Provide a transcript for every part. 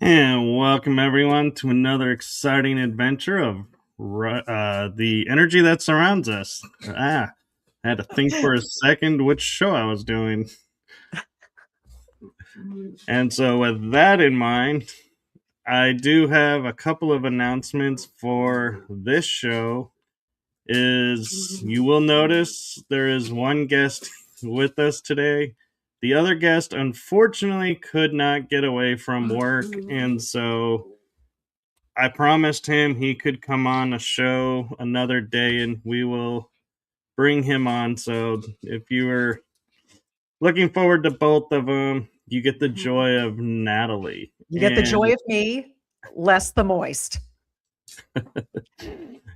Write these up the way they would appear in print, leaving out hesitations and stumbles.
And welcome everyone to another exciting adventure of the energy that surrounds us. I had to think for a second which show I was doing. And so with that in mind, I do have a couple of announcements for this show. You will notice there is one guest with us today. The other guest, unfortunately, could not get away from work, and so I promised him he could come on a show another day, and we will bring him on. So if you were looking forward to both of them, you get the joy of Natalie. You get the joy of me, less the moist.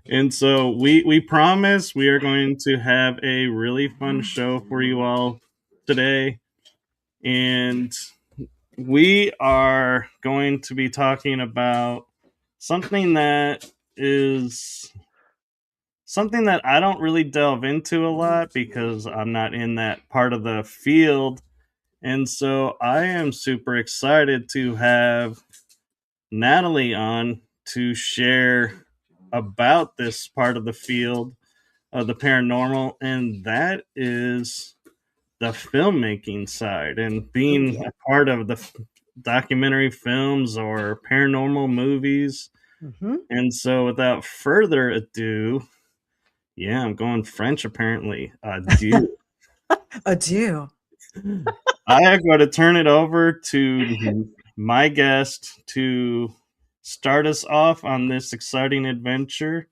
And so we promise we are going to have a really fun show for you all today. And we are going to be talking about something that I don't really delve into a lot because I'm not in that part of the field. And so I am super excited to have Natalie on to share about this part of the field of the paranormal, and that is the filmmaking side and being a part of the documentary films or paranormal movies. And so without further ado, I'm going French apparently. Adieu. Adieu. I am going to turn it over to my guest to start us off on this exciting adventure.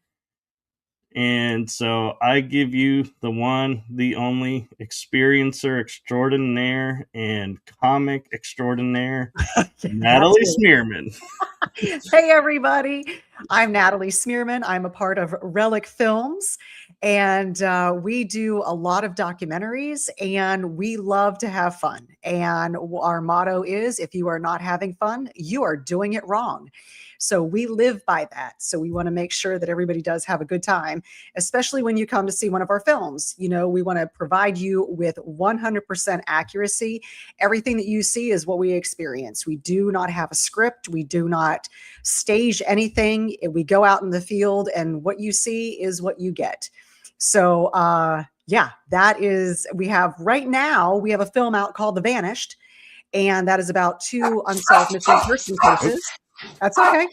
And so I give you the one, the only experiencer extraordinaire and comic extraordinaire, Natalie Smearman. Hey, everybody. I'm Natalie Smearman. I'm a part of Relic Films, and we do a lot of documentaries, and we love to have fun. And our motto is, if you are not having fun, you are doing it wrong. So we live by that. So we want to make sure that everybody does have a good time, especially when you come to see one of our films. You know, we want to provide you with 100% accuracy. Everything that you see is what we experience. We do not have a script. We do not stage anything. We go out in the field, and what you see is what you get. So, that is, we have a film out called The Vanished, and that is about 2 unsolved missing person cases. That's okay.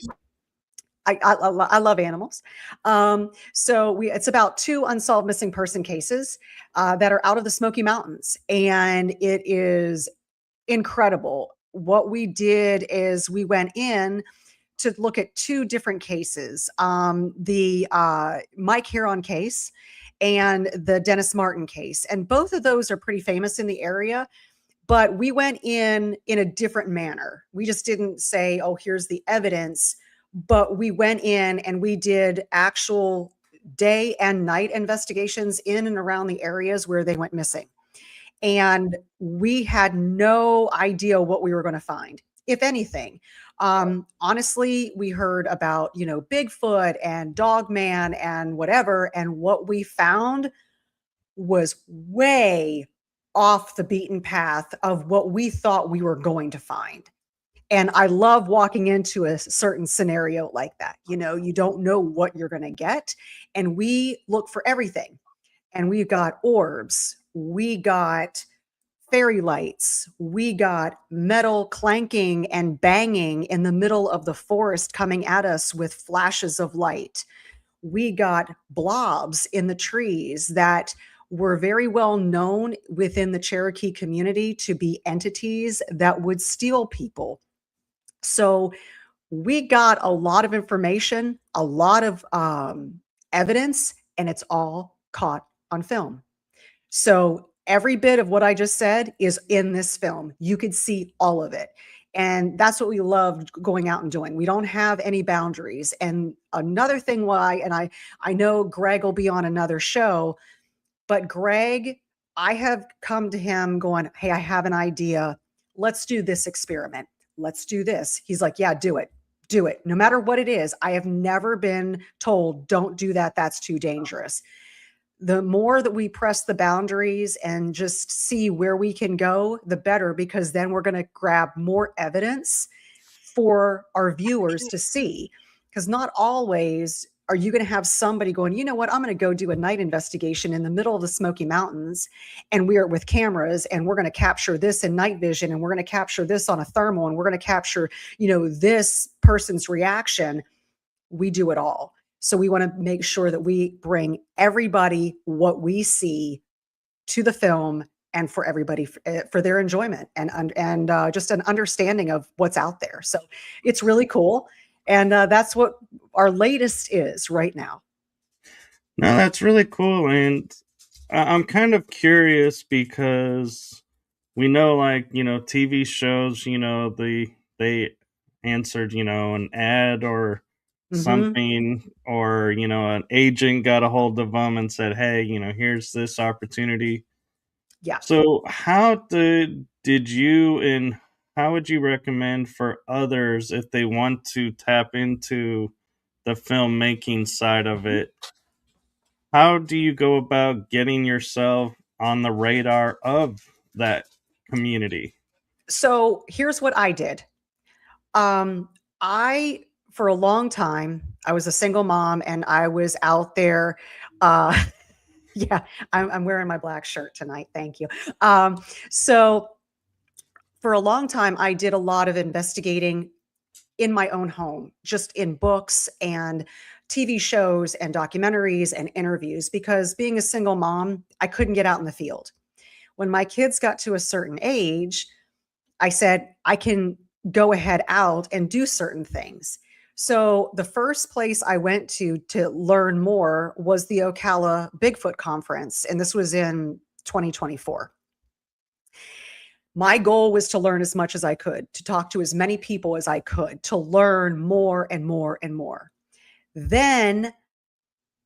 I love animals. It's about 2 unsolved missing person cases that are out of the Smoky Mountains, and it is incredible. What we did is we went in to look at 2 different cases, the Mike Huron case and the Dennis Martin case, and both of those are pretty famous in the area. But we went in a different manner. We just didn't say, oh, here's the evidence. but we went in and we did actual day and night investigations in and around the areas where they went missing. And we had no idea what we were going to find, if anything. Honestly, we heard about, Bigfoot and Dogman and whatever. And what we found was way off the beaten path of what we thought we were going to find. And I love walking into a certain scenario like that. You don't know what you're going to get. And we look for everything. And we got orbs, we got fairy lights, we got metal clanking and banging in the middle of the forest coming at us with flashes of light. We got blobs in the trees that were very well known within the Cherokee community to be entities that would steal people. So we got a lot of information, a lot of evidence, and it's all caught on film. So every bit of what I just said is in this film. You could see all of it. And that's what we loved going out and doing. We don't have any boundaries. And another thing I know Greg will be on another show, but Greg, I have come to him going, hey, I have an idea. Let's do this experiment. Let's do this. He's like, yeah, do it. Do it. No matter what it is. I have never been told, don't do that. That's too dangerous. The more that we press the boundaries and just see where we can go, the better, because then we're going to grab more evidence for our viewers to see. Because not always are you going to have somebody going, you know what, I'm going to go do a night investigation in the middle of the Smoky Mountains, and we are with cameras, and we're going to capture this in night vision, and we're going to capture this on a thermal, and we're going to capture, this person's reaction. We do it all. So we want to make sure that we bring everybody what we see to the film, and for everybody for their enjoyment and just an understanding of what's out there. So it's really cool. And that's what our latest is right now. No, that's really cool. And I'm kind of curious because we know, like, TV shows, they answered, an ad or Mm-hmm. something, or, an agent got a hold of them and said, hey, here's this opportunity. Yeah. So did you, and how would you recommend for others if they want to tap into the filmmaking side of it? How do you go about getting yourself on the radar of that community? So here's what I did. Um, I, for a long time, I was a single mom and I was out there. Uh, yeah, I'm wearing my black shirt tonight. Thank you. So for a long time, I did a lot of investigating in my own home, just in books and TV shows and documentaries and interviews, because being a single mom, I couldn't get out in the field. When my kids got to a certain age, I said, I can go ahead out and do certain things. So the first place I went to learn more was the Ocala Bigfoot conference. And this was in 2024. My goal was to learn as much as I could, to talk to as many people as I could, to learn more and more and more. Then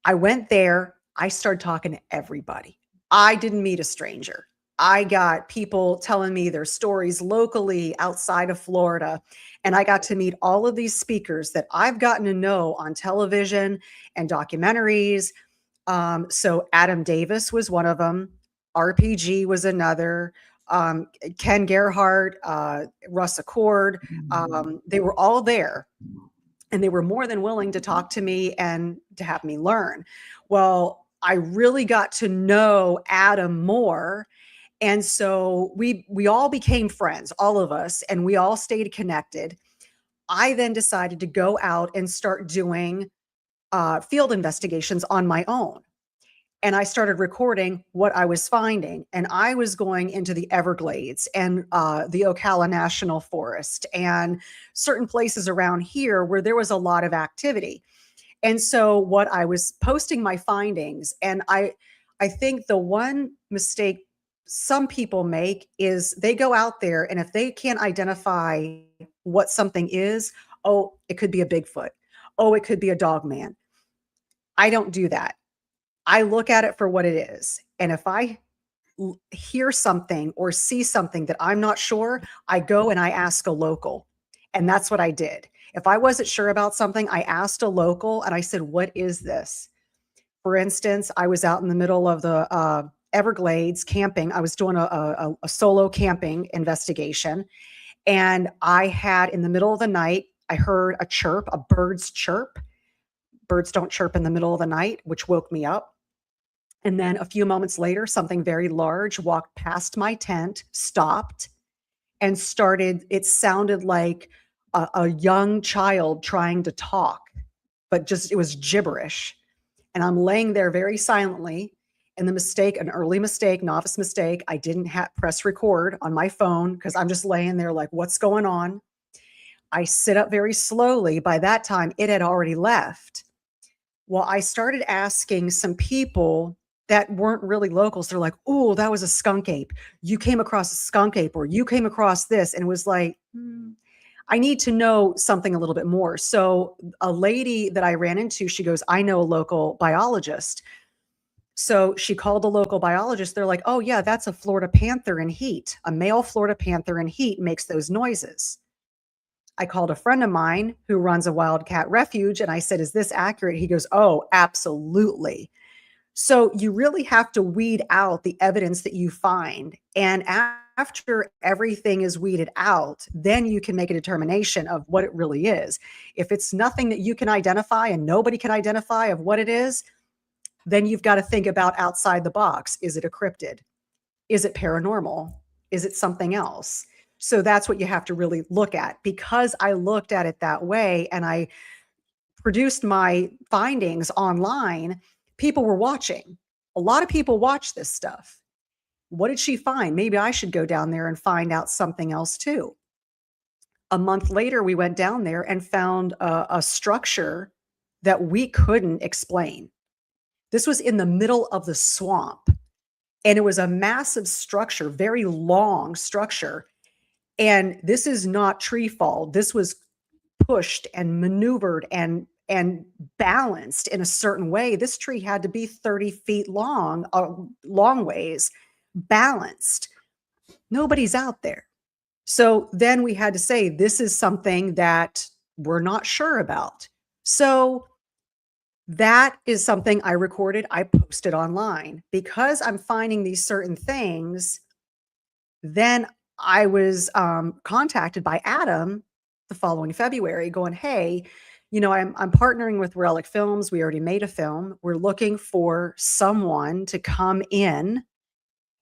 I went there. I started talking to everybody. I didn't meet a stranger. I got people telling me their stories locally outside of Florida. And I got to meet all of these speakers that I've gotten to know on television and documentaries. So Adam Davis was one of them. RPG was another. Ken Gerhardt, Russ Accord, they were all there. And they were more than willing to talk to me and to have me learn. Well, I really got to know Adam more. And so we all became friends, all of us, and we all stayed connected. I then decided to go out and start doing field investigations on my own. And I started recording what I was finding. And I was going into the Everglades and the Ocala National Forest and certain places around here where there was a lot of activity. And so what I was posting my findings, and I think the one mistake some people make is they go out there, and if they can't identify what something is, Oh, it could be a Bigfoot. Oh, it could be a Dogman. I don't do that. I look at it for what it is. And if I hear something or see something that I'm not sure, I go and I ask a local. And that's what I did. If I wasn't sure about something, I asked a local and I said, "What is this?" For instance, I was out in the middle of the Everglades camping. I was doing a solo camping investigation. And I had, in the middle of the night, I heard a chirp, a bird's chirp. Birds don't chirp in the middle of the night, which woke me up. And then a few moments later, something very large walked past my tent, stopped, and started. It sounded like a young child trying to talk, but just it was gibberish. And I'm laying there very silently. And the mistake, an early mistake, novice mistake, I didn't press record on my phone because I'm just laying there like, what's going on? I sit up very slowly. By that time, it had already left. Well, I started asking some people that weren't really locals. They're like, "Oh, that was a skunk ape. You came across a skunk ape, or you came across this." And it was like, I need to know something a little bit more. So a lady that I ran into, she goes, "I know a local biologist." So she called the local biologist. They're like, "Oh, yeah, that's a Florida panther in heat. A male Florida panther in heat makes those noises." I called a friend of mine who runs a wildcat refuge and I said, "Is this accurate?" He goes, "Oh, absolutely." So you really have to weed out the evidence that you find. And after everything is weeded out, then you can make a determination of what it really is. If it's nothing that you can identify and nobody can identify of what it is, then you've got to think about outside the box. Is it a cryptid? Is it paranormal? Is it something else? So that's what you have to really look at. Because I looked at it that way and I produced my findings online, people were watching. A lot of people watch this stuff. What did she find? Maybe I should go down there and find out something else too. A month later, we went down there and found a structure that we couldn't explain. This was in the middle of the swamp, and it was a massive structure, very long structure. And this is not tree fall. This was pushed and maneuvered and balanced in a certain way. This tree had to be 30 feet long, long ways, balanced. Nobody's out there. So then we had to say, this is something that we're not sure about. So that is something I recorded, I posted online. Because I'm finding these certain things, then I was contacted by Adam the following February going, "Hey, I'm partnering with Relic Films. We already made a film. We're looking for someone to come in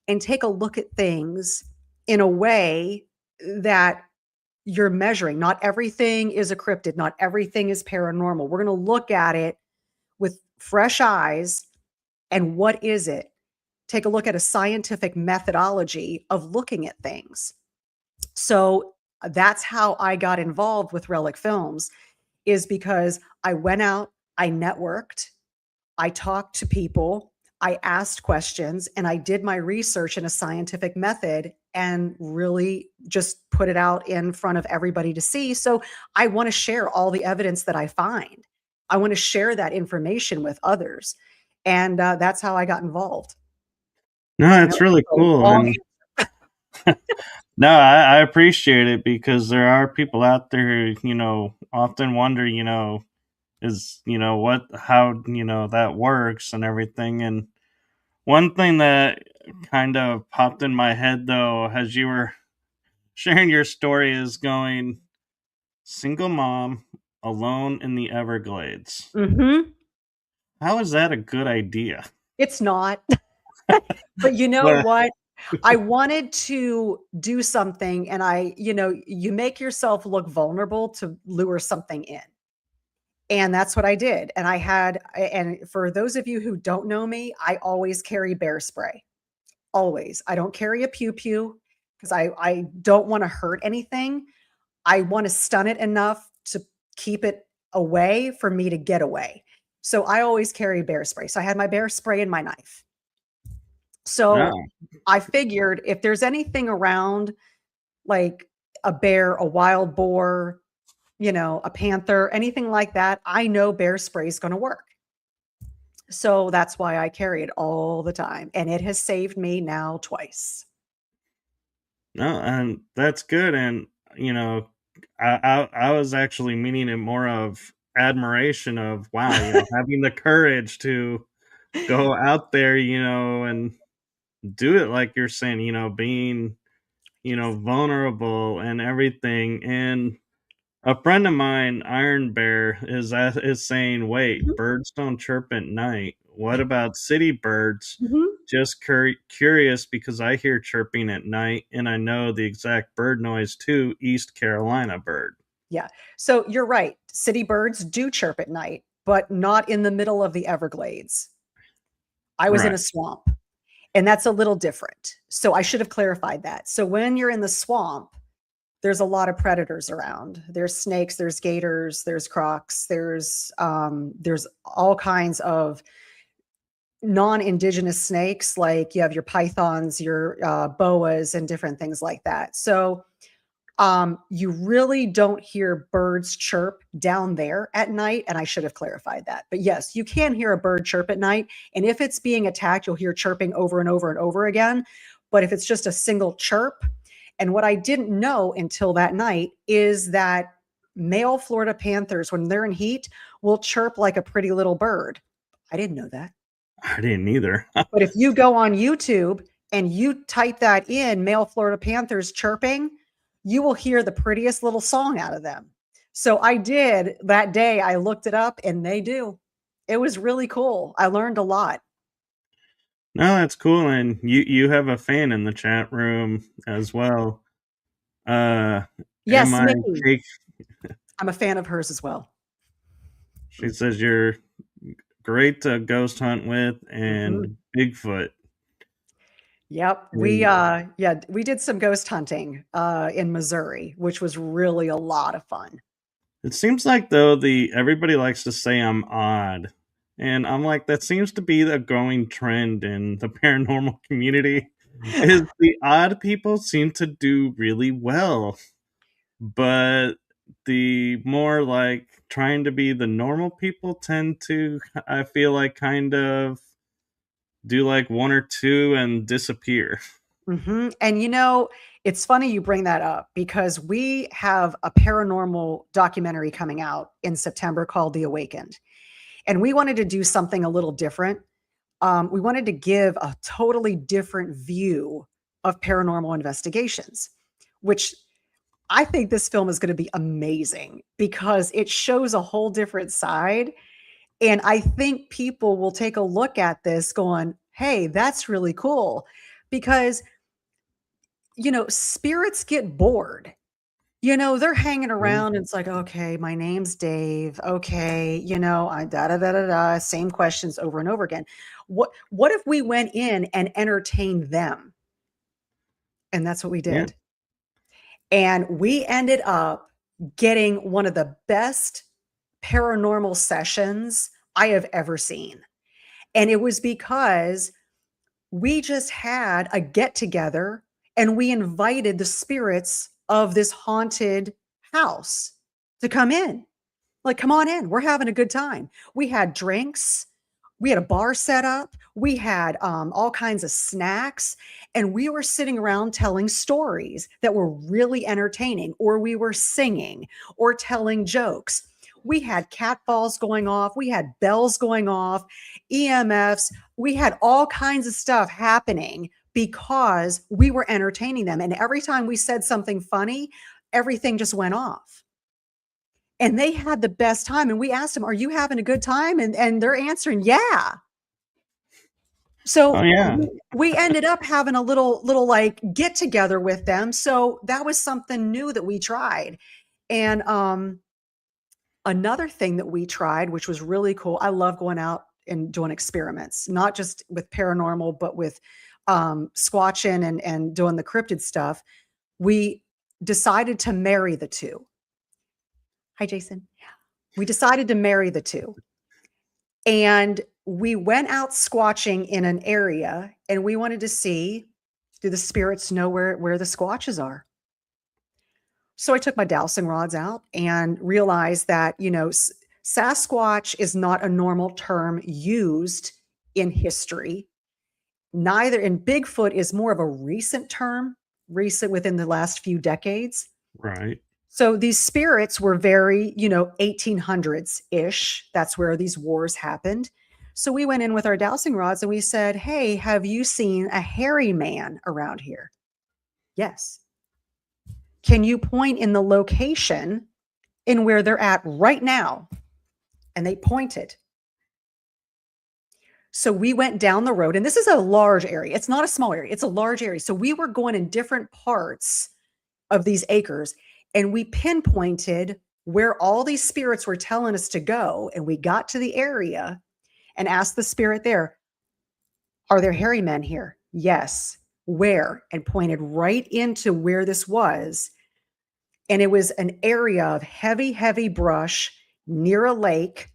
and take a look at things in a way that you're measuring. Not everything is a cryptid. Not everything is paranormal. We're going to look at it with fresh eyes. And what is it? Take a look at a scientific methodology of looking at things." So that's how I got involved with Relic Films, is because I went out, I networked, I talked to people, I asked questions, and I did my research in a scientific method and really just put it out in front of everybody to see. So I want to share all the evidence that I find. I want to share that information with others. And that's how I got involved. No, I know it's really it's a cool. long And no, I appreciate it because there are people out there who, often wonder, is, how, that works and everything. And one thing that kind of popped in my head, though, as you were sharing your story, is going single mom alone in the Everglades. Mhm. How is that a good idea? It's not. But you know Well, what? I wanted to do something and you make yourself look vulnerable to lure something in. And that's what I did. And for those of you who don't know me, I always carry bear spray. Always. I don't carry a pew pew because I don't want to hurt anything. I want to stun it enough to keep it away for me to get away. So I always carry bear spray. So I had my bear spray and my knife. no. So I figured if there's anything around, like a bear, a wild boar, a panther, anything like that, I know bear spray is going to work. So that's why I carry it all the time. And it has saved me now twice. No, and that's good. And you know, I was actually meaning it more of admiration of wow, having the courage to go out there, and do it like you're saying, being, vulnerable and everything. And a friend of mine, Iron Bear, is saying, "Wait, Mhm. birds don't chirp at night. What about city birds?" Mhm. Just curious because I hear chirping at night, and I know the exact bird noise too. East Carolina bird. Yeah. So you're right. City birds do chirp at night, but not in the middle of the Everglades. I was in a Right. swamp, and that's a little different. So I should have clarified that. So when you're in the swamp, there's a lot of predators around. There's snakes, there's gators, there's crocs, there's all kinds of non-indigenous snakes, like you have your pythons, your boas, and different things like that. So you really don't hear birds chirp down there at night. And I should have clarified that. But yes, you can hear a bird chirp at night. And if it's being attacked, you'll hear chirping over and over and over again. But if it's just a single chirp, and what I didn't know until that night is that male Florida panthers, when they're in heat, will chirp like a pretty little bird. I didn't know that. I didn't either. But if you go on YouTube and you type that in, male Florida panthers chirping, you will hear the prettiest little song out of them. So I did that day. I looked it up and they do. It was really cool. I learned a lot. No, that's cool. And you have a fan in the chat room as well. Am Yes, I Mickey. cake? I'm a fan of hers as well. She says you're great to ghost hunt with Mhm. and Bigfoot. Yep. And We did some ghost hunting in Missouri, which was really a lot of fun. it seems like though the everybody likes to say I'm odd. And I'm like, that seems to be the growing trend in the paranormal community is the odd people seem to do really well. But the more like trying to be the normal people tend to, I feel like, kind of do like one or two and disappear. And it's funny you bring that up because we have a paranormal documentary coming out in September called The Awakened. And we wanted to do something a little different. We wanted to give a totally different view of paranormal investigations, which I think this film is going to be amazing because it shows a whole different side. And I think people will take a look at this going, hey, that's really cool. Because spirits get bored. They're hanging Mhm. around. And it's like, okay, my name's Dave. Okay, I da da da da da. Same questions over and over again. What if we went in and entertained them? And that's what we Yeah. did. And we ended up getting one of the best paranormal sessions I have ever seen. And it was because we just had a get together and we invited the spirits of this haunted house to come in. Like, come on in. We're having a good time. We had drinks. We had a bar set up. We had all kinds of snacks. And we were sitting around telling stories that were really entertaining, or we were singing or telling jokes. We had cat balls going off. We had bells going off, EMFs. We had all kinds of stuff happening because we were entertaining them. And every time we said something funny, everything just went off. And they had the best time, and we asked them, "Are you having a good time?" And they're answering, "Yeah." Oh So yeah. we ended up having a little like get together with them. So that was something new that we tried. And another thing that we tried, which was really cool. I love going out and doing experiments, not just with paranormal, but with squatching and doing the cryptid stuff. We decided to marry the two. Hi, Jason. We decided to marry the two. And we went out squatching in an area and we wanted to see, do the spirits know where the squatches are? So I took my dowsing rods out and realized that, Sasquatch is not a normal term used in history. Neither, and Bigfoot is more of a recent term, recent within the last few decades. Right. So these spirits were very, 1800s ish. That's where these wars happened. So we went in with our dowsing rods and we said, "Hey, have you seen a hairy man around here?" Yes. Can you point in the location in where they're at right now? And they pointed. So we went down the road, and this is a large area. It's not a small area, it's a large area. So we were going in different parts of these acres, and we pinpointed where all these spirits were telling us to go. And we got to the area and asked the spirit there, "Are there hairy men here?" "Yes." "Where?" And pointed right into where this was. And it was an area of heavy, heavy brush near a lake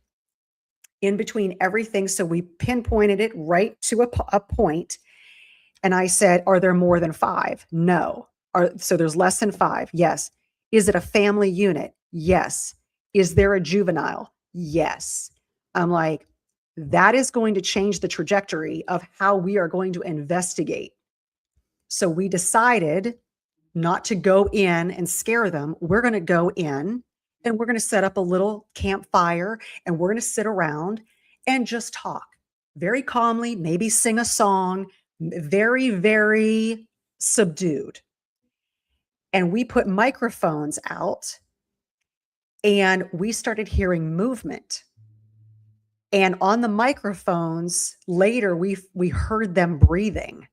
in between everything. So we pinpointed it right to a point. And I said, "Are there more than 5?" "No." So there's less than 5? "Yes." "Is it a family unit?" "Yes." "Is there a juvenile?" "Yes." I'm like, that is going to change the trajectory of how we are going to investigate. So we decided not to go in and scare them. We're going to go in and we're going to set up a little campfire and we're going to sit around and just talk very calmly, maybe sing a song, very, very subdued. And we put microphones out and we started hearing movement. And on the microphones later, we heard them breathing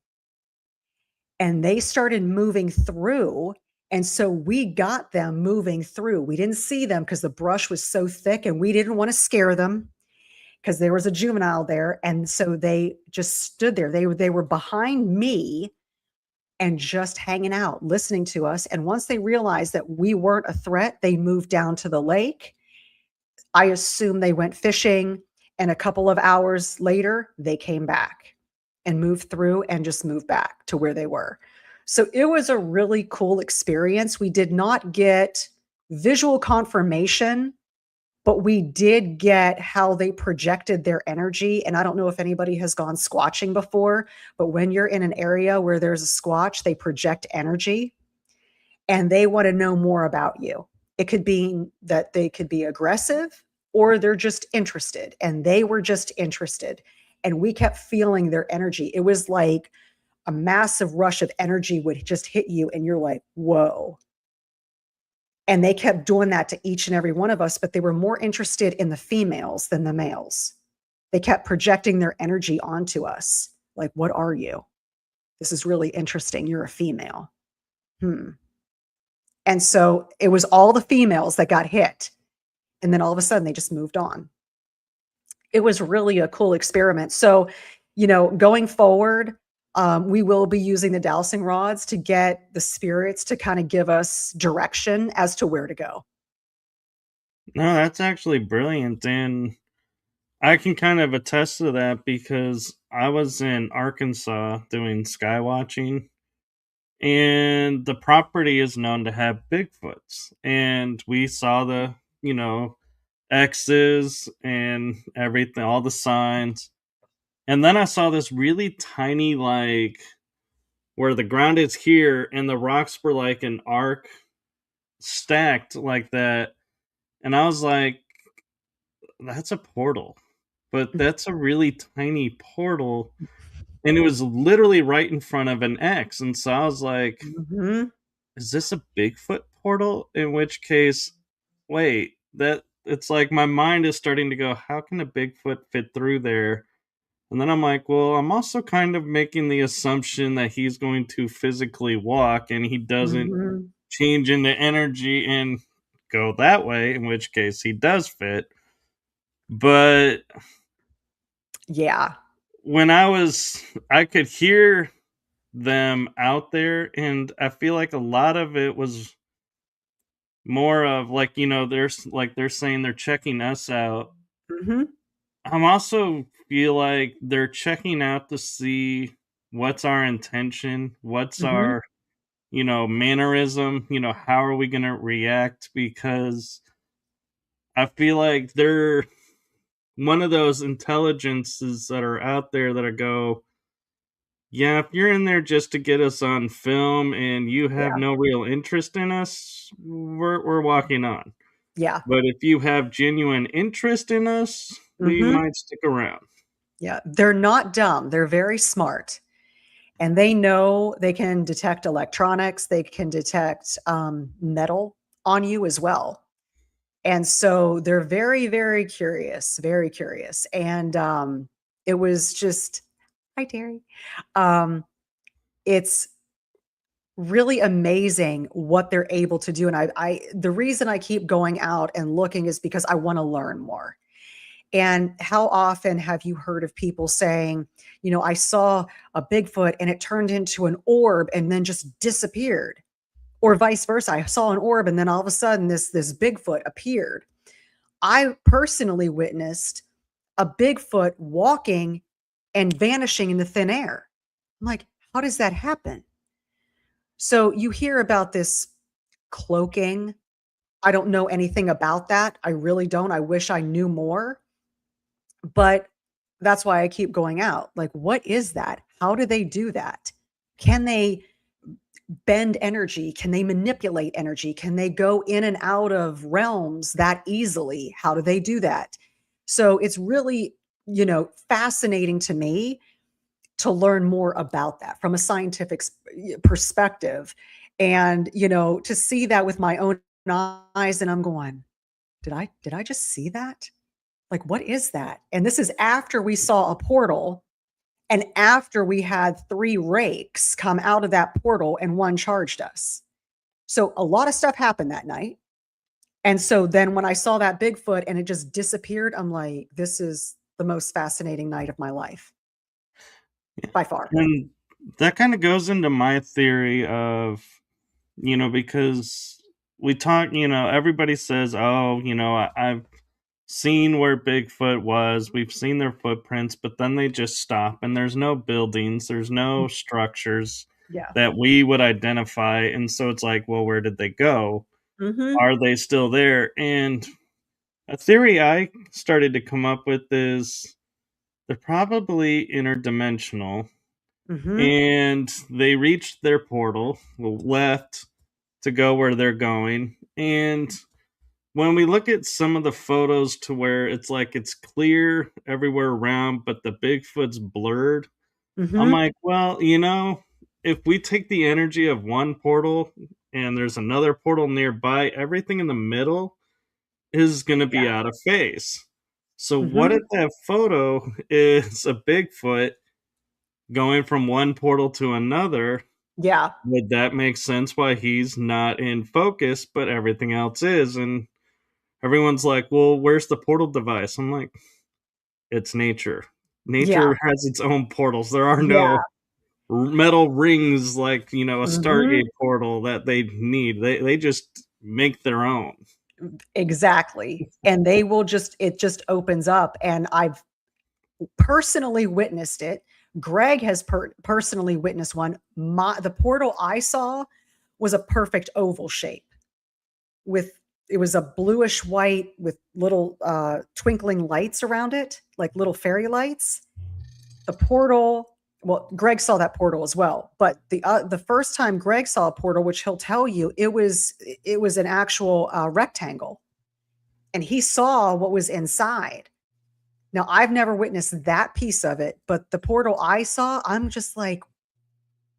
and they started moving through. And so we got them moving through. We didn't see them because the brush was so thick and we didn't want to scare them because there was a juvenile there. And so they just stood there. They were behind me and just hanging out, listening to us. And once they realized that we weren't a threat, they moved down to the lake. I assume they went fishing. And a couple of hours later, they came back and moved through and just moved back to where they were. So it was a really cool experience. We did not get visual confirmation, but we did get how they projected their energy. And I don't know if anybody has gone squatching before, but when you're in an area where there's a squatch, they project energy and they want to know more about you. It could be that they could be aggressive or they're just interested, and they were just interested. And we kept feeling their energy. It was like a massive rush of energy would just hit you, and you're like, whoa. And they kept doing that to each and every one of us, but they were more interested in the females than the males. They kept projecting their energy onto us. Like, what are you? This is really interesting. You're a female. And so it was all the females that got hit. And then all of a sudden they just moved on. It was really a cool experiment. So, going forward, we will be using the dowsing rods to get the spirits to kind of give us direction as to where to go. No, that's actually brilliant. And I can kind of attest to that because I was in Arkansas doing sky watching, and the property is known to have Bigfoots. And we saw the, X's and everything, all the signs. And then I saw this really tiny, like, where the ground is here and the rocks were like an arc stacked like that. And I was like, that's a portal. But that's a really tiny portal. And it was literally right in front of an X. And so I was like, Mhm. is this a Bigfoot portal? In which case, wait, that it's like my mind is starting to go, how can a Bigfoot fit through there? And then I'm like, well, I'm also kind of making the assumption that he's going to physically walk and he doesn't Mhm. change into energy and go that way, in which case he does fit. But Yeah. when I could hear them out there, and I feel like a lot of it was more of like, they're saying they're checking us out. Mhm. I'm also feel like they're checking out to see what's our intention, what's Mhm. our mannerism, how are we going to react? Because I feel like they're one of those intelligences that are out there that I go, yeah, if you're in there just to get us on film and you have Yeah. no real interest in us, we're walking on. Yeah. But if you have genuine interest in us, we Hmm. might stick around. Yeah. They're not dumb. They're very smart. And they know they can detect electronics, they can detect metal on you as well. And so they're very, very curious, very curious. And it was just, hi, Terry. Um, it's really amazing what they're able to do. And the reason I keep going out and looking is because I want to learn more. And how often have you heard of people saying, I saw a Bigfoot and it turned into an orb and then just disappeared? Or vice versa. I saw an orb and then all of a sudden this Bigfoot appeared. I personally witnessed a Bigfoot walking and vanishing in the thin air. I'm like, how does that happen? So you hear about this cloaking. I don't know anything about that. I really don't. I wish I knew more. But that's why I keep going out. Like, what is that? How do they do that? Can they bend energy? Can they manipulate energy? Can they go in and out of realms that easily? How do they do that? So it's really, fascinating to me to learn more about that from a scientific perspective. And, to see that with my own eyes, and I'm going, did I just see that? Like, what is that? And this is after we saw a portal and after we had 3 rakes come out of that portal and one charged us. So a lot of stuff happened that night. And so then when I saw that Bigfoot and it just disappeared, I'm like, this is the most fascinating night of my life by far. And that kind of goes into my theory of, because we talk, everybody says, oh, I've seen where Bigfoot was, we've seen their footprints, but then they just stop and there's no buildings, there's no structures Yeah. that we would identify. And so it's like, well, where did they go? Mhm. Are they still there? And a theory I started to come up with is they're probably interdimensional Mhm. and they reached their portal, left to go where they're going. And when we look at some of the photos to where it's like it's clear everywhere around, but the Bigfoot's blurred, I'm Mhm. like, well, if we take the energy of one portal and there's another portal nearby, everything in the middle is going to be Yeah. out of phase. So, what if Mhm. that photo is a Bigfoot going from one portal to another? Yeah. Would that make sense why he's not in focus, but everything else is? And everyone's like, well, where's the portal device? I'm like, it's nature. Yeah. Nature has its own portals. There are Yeah. no metal rings like, a Mhm. Stargate portal that they need. They just make their own. Exactly. And they will just it just opens up, and I've personally witnessed it. Greg has personally witnessed one. The portal I saw was a perfect oval shape with it was a bluish white with little twinkling lights around it, like little fairy lights. The portal, well, Greg saw that portal as well, but the first time Greg saw a portal, which he'll tell you, it was an actual rectangle, and he saw what was inside. Now, I've never witnessed that piece of it, but the portal I saw, I'm just like,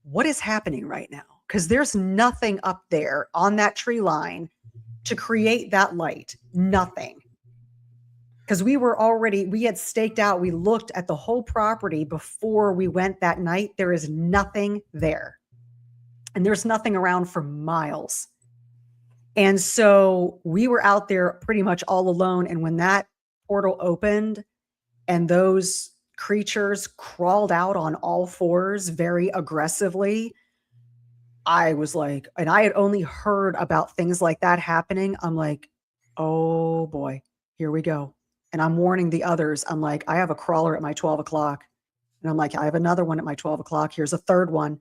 what is happening right now? Because there's nothing up there on that tree line to create that light. Nothing. Because we had staked out, we looked at the whole property before we went that night. There is nothing there. And there's nothing around for miles. And so we were out there pretty much all alone. And when that portal opened, and those creatures crawled out on all fours very aggressively, I was like, and I had only heard about things like that happening. I'm like, oh boy, here we go. And I'm warning the others. I'm like, I have a crawler at my 12 o'clock. And I'm like, I have another one at my 12 o'clock. Here's a third one.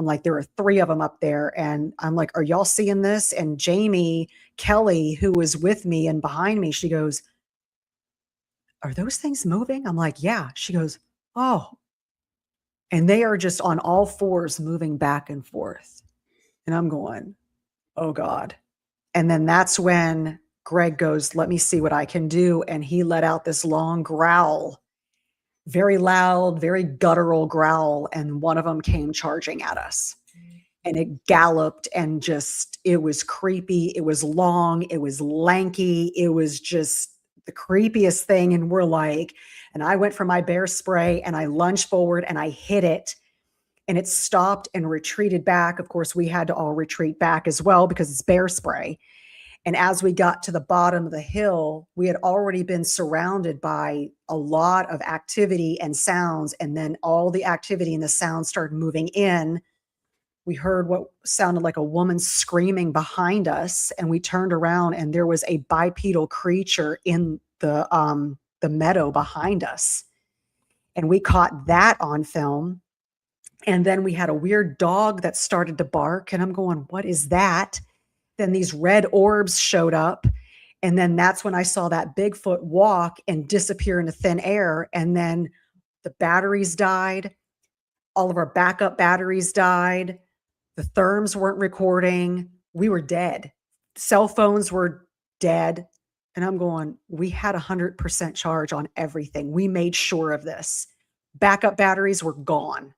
I'm like, there are 3 of them up there. And I'm like, are y'all seeing this? And Jamie Kelly, who was with me and behind me, she goes, are those things moving? I'm like, yeah. She goes, oh. And they are just on all fours moving back and forth. And I'm going, oh God. And then that's when Greg goes, let me see what I can do. And he let out this long growl, very loud, very guttural growl. And one of them came charging at us. And it galloped and just, it was creepy. It was long. It was lanky. It was just the creepiest thing. And we're like, and I went for my bear spray and I lunged forward and I hit it and it stopped and retreated back. Of course, we had to all retreat back as well because it's bear spray. And as we got to the bottom of the hill, we had already been surrounded by a lot of activity and sounds. And then all the activity and the sounds started moving in. We heard what sounded like a woman screaming behind us. And we turned around and there was a bipedal creature in the meadow behind us. And we caught that on film. And then we had a weird dog that started to bark. And I'm going, what is that? Then these red orbs showed up. And then that's when I saw that Bigfoot walk and disappear into thin air. And then the batteries died. All of our backup batteries died. The therms weren't recording. We were dead. Cell phones were dead. And I'm going, we had 100% charge on everything. We made sure of this. Backup batteries were gone.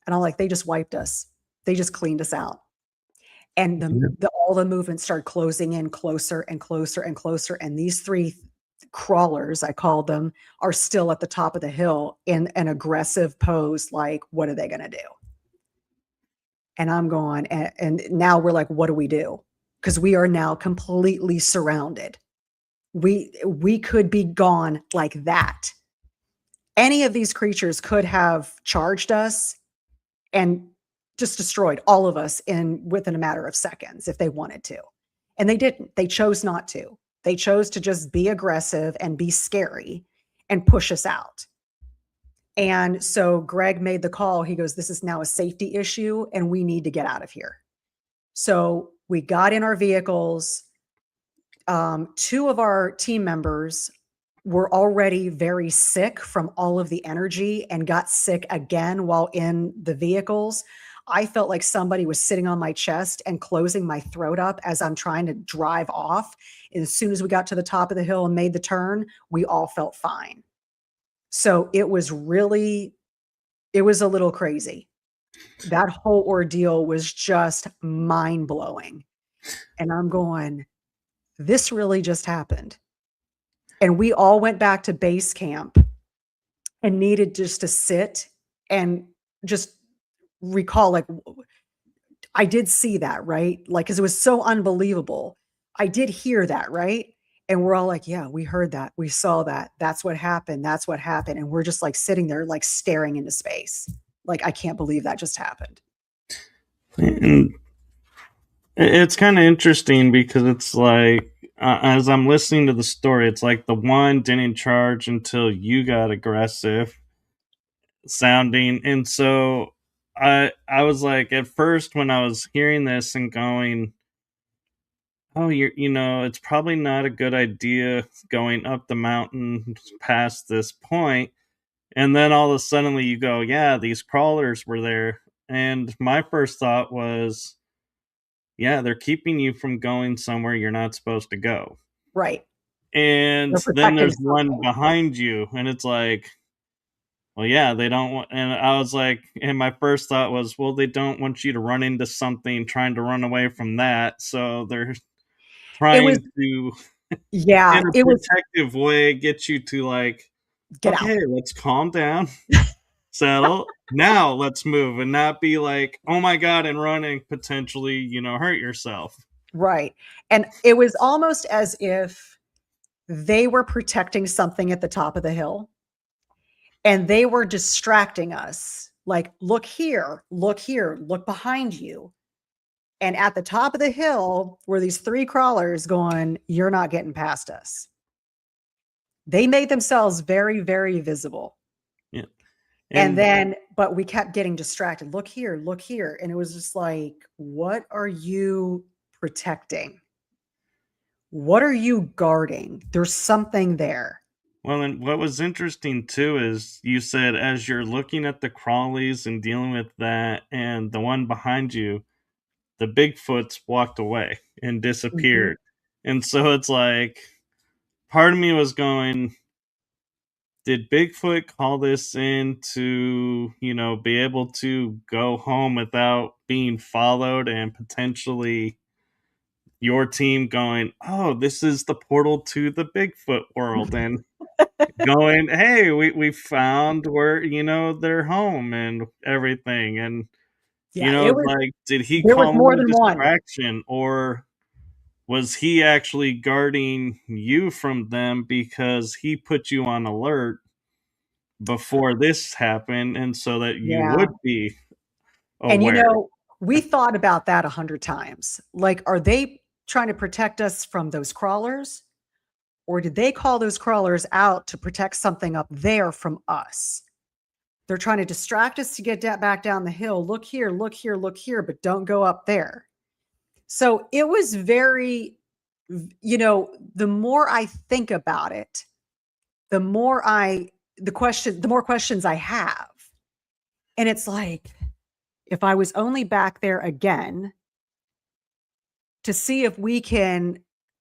And I'm like, they just wiped us. They just cleaned us out. And all the movements started closing in closer and closer and closer. And these 3 crawlers, I called them, are still at the top of the hill in an aggressive pose. Like, what are they going to do? And I'm going, and now we're like, what do we do? Because we are now completely surrounded. We could be gone like that. Any of these creatures could have charged us and just destroyed all of us within a matter of seconds if they wanted to. And they didn't. They chose not to. They chose to just be aggressive and be scary and push us out. And so Greg made the call. He goes, this is now a safety issue and we need to get out of here. So we got in our vehicles. 2 of our team members were already very sick from all of the energy and got sick again while in the vehicles. I felt like somebody was sitting on my chest and closing my throat up as I'm trying to drive off. And as soon as we got to the top of the hill and made the turn, we all felt fine. So it was a little crazy. That whole ordeal was just mind blowing. And I'm going, this really just happened. And we all went back to base camp and needed just to sit and just recall, like, I did see that, right? Like, because it was so unbelievable. I did hear that, right? And we're all like, yeah, we heard that. We saw that. That's what happened. That's what happened. And we're just like sitting there, like staring into space. Like, I can't believe that just happened. And it's kind of interesting because it's like, as I'm listening to the story, it's like the one didn't charge until you got aggressive sounding. And so I was like, at first when I was hearing this and going, oh, it's probably not a good idea going up the mountain past this point. And then all of a sudden you go, yeah, these crawlers were there. And my first thought was, yeah, they're keeping you from going somewhere you're not supposed to go. Right. And then there's one behind you, and it's like, well, yeah, they don't want, and I was like, and my first thought was, well, they don't want you to run into something trying to run away from that. So they're trying to, yeah, in a protective way, get you to like, get okay, out. let's calm down, settle. Now let's move and not be like, oh my God, and running potentially, hurt yourself. Right. And it was almost as if they were protecting something at the top of the hill and they were distracting us. Like, look here, look behind you. And at the top of the hill were these 3 crawlers going, you're not getting past us. They made themselves very, very visible. Yeah. And And then, but we kept getting distracted. Look here, look here. And it was just like, what are you protecting? What are you guarding? There's something there. well, and what was interesting too is you said as you're looking at the crawlies and dealing with that, and the one behind you, the Bigfoots walked away and Mhm. disappeared. And so it's like, part of me was going, did Bigfoot call this in to, be able to go home without being followed and potentially your team going, oh, this is the portal to the Bigfoot world, and going, hey, we found where, their home and everything. And, Yeah, it was like, did he there was call more in a than one. distraction, or was he actually guarding you from them because he put you on alert before this happened and so that you Yeah. would be And aware? we thought about that 100 times. Like, are they trying to protect us from those crawlers? Or did they call those crawlers out to protect something up there from us? They're trying to distract us to get back down the hill. Look here, look here, look here, but don't go up there. So it was very, the more I think about it, the more the more questions I have. And it's like, if I was only back there again to see if we can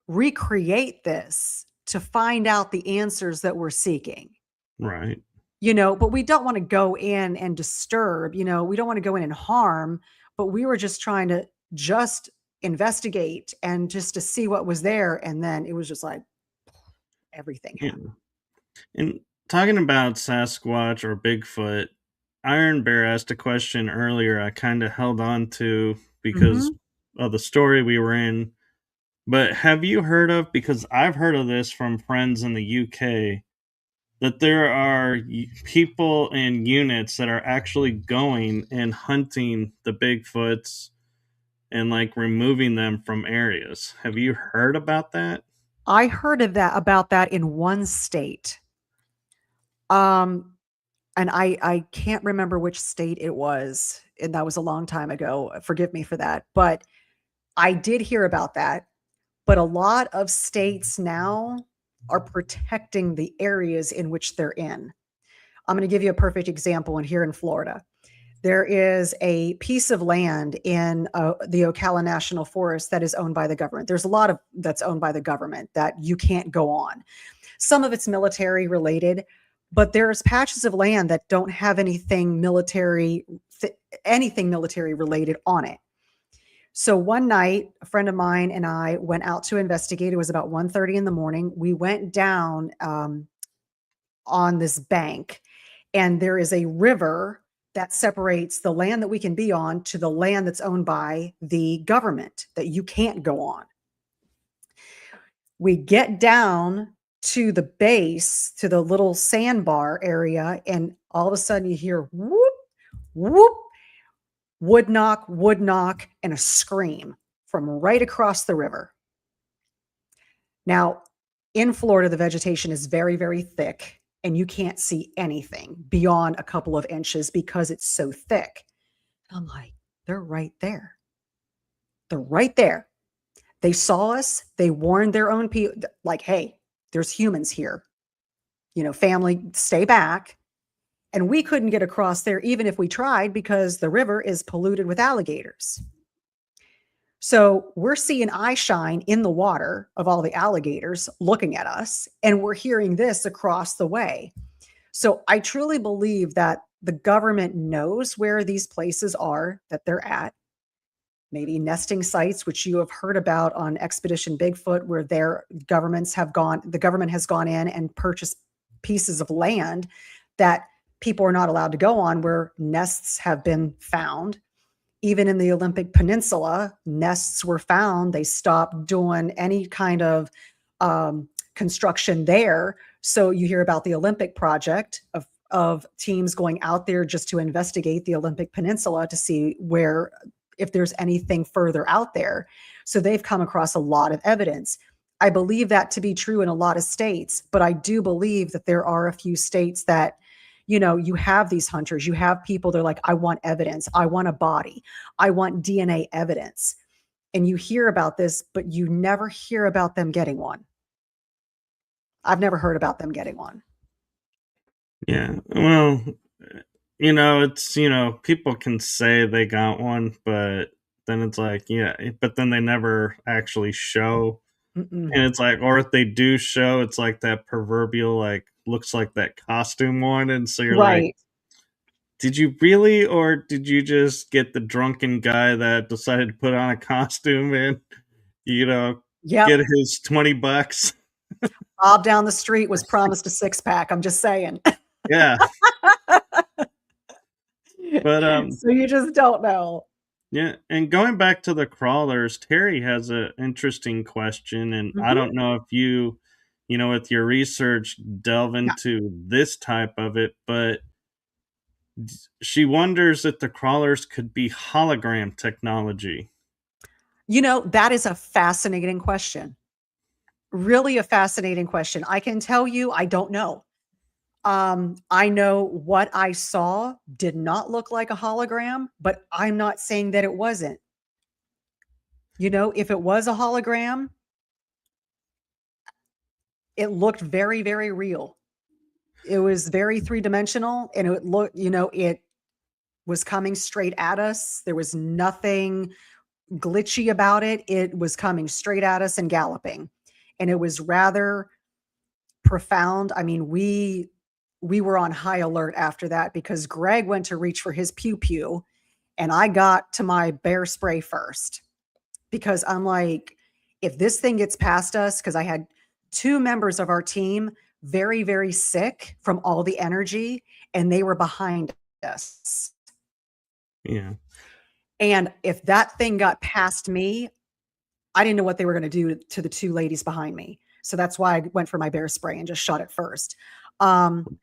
recreate this to find out the answers that we're seeking. Right. But we don't want to go in and disturb, we don't want to go in and harm, but we were just trying to just investigate and just to see what was there. And then it was just like everything Yeah. happened. And talking about Sasquatch or Bigfoot, Iron Bear asked a question earlier I kind of held on to because Hmm. of the story we were in. But have you heard of, because I've heard of this from friends in the UK, that there are people and units that are actually going and hunting the Bigfoots and like removing them from areas. Have you heard about that? I heard of that about that in one state. Um, and I can't remember which state it was, and that was a long time ago. Forgive me for that. But I did hear about that. But a lot of states now are protecting the areas in which they're in. I'm going to give you a perfect example. And here in Florida, there is a piece of land in the Ocala National Forest that is owned by the government. There's a lot of that's owned by the government that you can't go on. Some of it's military related, but there's patches of land that don't have anything military related on it. So one night, a friend of mine and I went out to investigate. It was about 1:30 in the morning. We went down on this bank, and there is a river that separates the land that we can be on to the land that's owned by the government that you can't go on. We get down to the base, to the little sandbar area, and all of a sudden you hear whoop, whoop, wood knock, and a scream from right across the river. Now, in Florida, the vegetation is very, very thick, and you can't see anything beyond a couple of inches because it's so thick. I'm like, they're right there. They're right there. They saw us. They warned their own people, like, hey, there's humans here. Family, stay back. And we couldn't get across there even if we tried because the river is polluted with alligators. So we're seeing eye shine in the water of all the alligators looking at us, and we're hearing this across the way. So I truly believe that the government knows where these places are that they're at. Maybe nesting sites, which you have heard about on Expedition Bigfoot, where the government has gone in and purchased pieces of land that people are not allowed to go on, where nests have been found. Even in the Olympic Peninsula, nests were found. They stopped doing any kind of construction there. So you hear about the Olympic project of teams going out there just to investigate the Olympic Peninsula to see if there's anything further out there. So they've come across a lot of evidence. I believe that to be true in a lot of states, but I do believe that there are a few states that, You have these hunters, you have people, they're like, I want evidence, I want a body, I want DNA evidence. And you hear about this, but you never hear about them getting one. I've never heard about them getting one. Yeah. Well, it's, people can say they got one, but then it's like, yeah, but then they never actually show. Mm-mm. And it's like, or if they do show, it's like that proverbial, like, looks like that costume one. And so you're like, Right. did you really, or did you just get the drunken guy that decided to put on a costume and, you know, Yep. get his $20? Bob down the street was promised a six pack. I'm just saying. Yeah. But, So you just don't know. yeah, and going back to the crawlers, Terry has an interesting question, and I Mhm. don't know if with your research, delve Yeah. into this type of it, but she wonders if the crawlers could be hologram technology. That is a fascinating question. Really a fascinating question. I can tell you, I don't know. I know what I saw did not look like a hologram, but I'm not saying that it wasn't. If it was a hologram, it looked very, very real. It was very three-dimensional and it looked, it was coming straight at us. There was nothing glitchy about it. It was coming straight at us and galloping. And it was rather profound. I mean, we were on high alert after that because Greg went to reach for his pew pew and I got to my bear spray first because I'm like, if this thing gets past us, because I had two members of our team very, very sick from all the energy, and they were behind us. Yeah. And if that thing got past me, I didn't know what they were going to do to the two ladies behind me. So that's why I went for my bear spray and just shot it first. Um,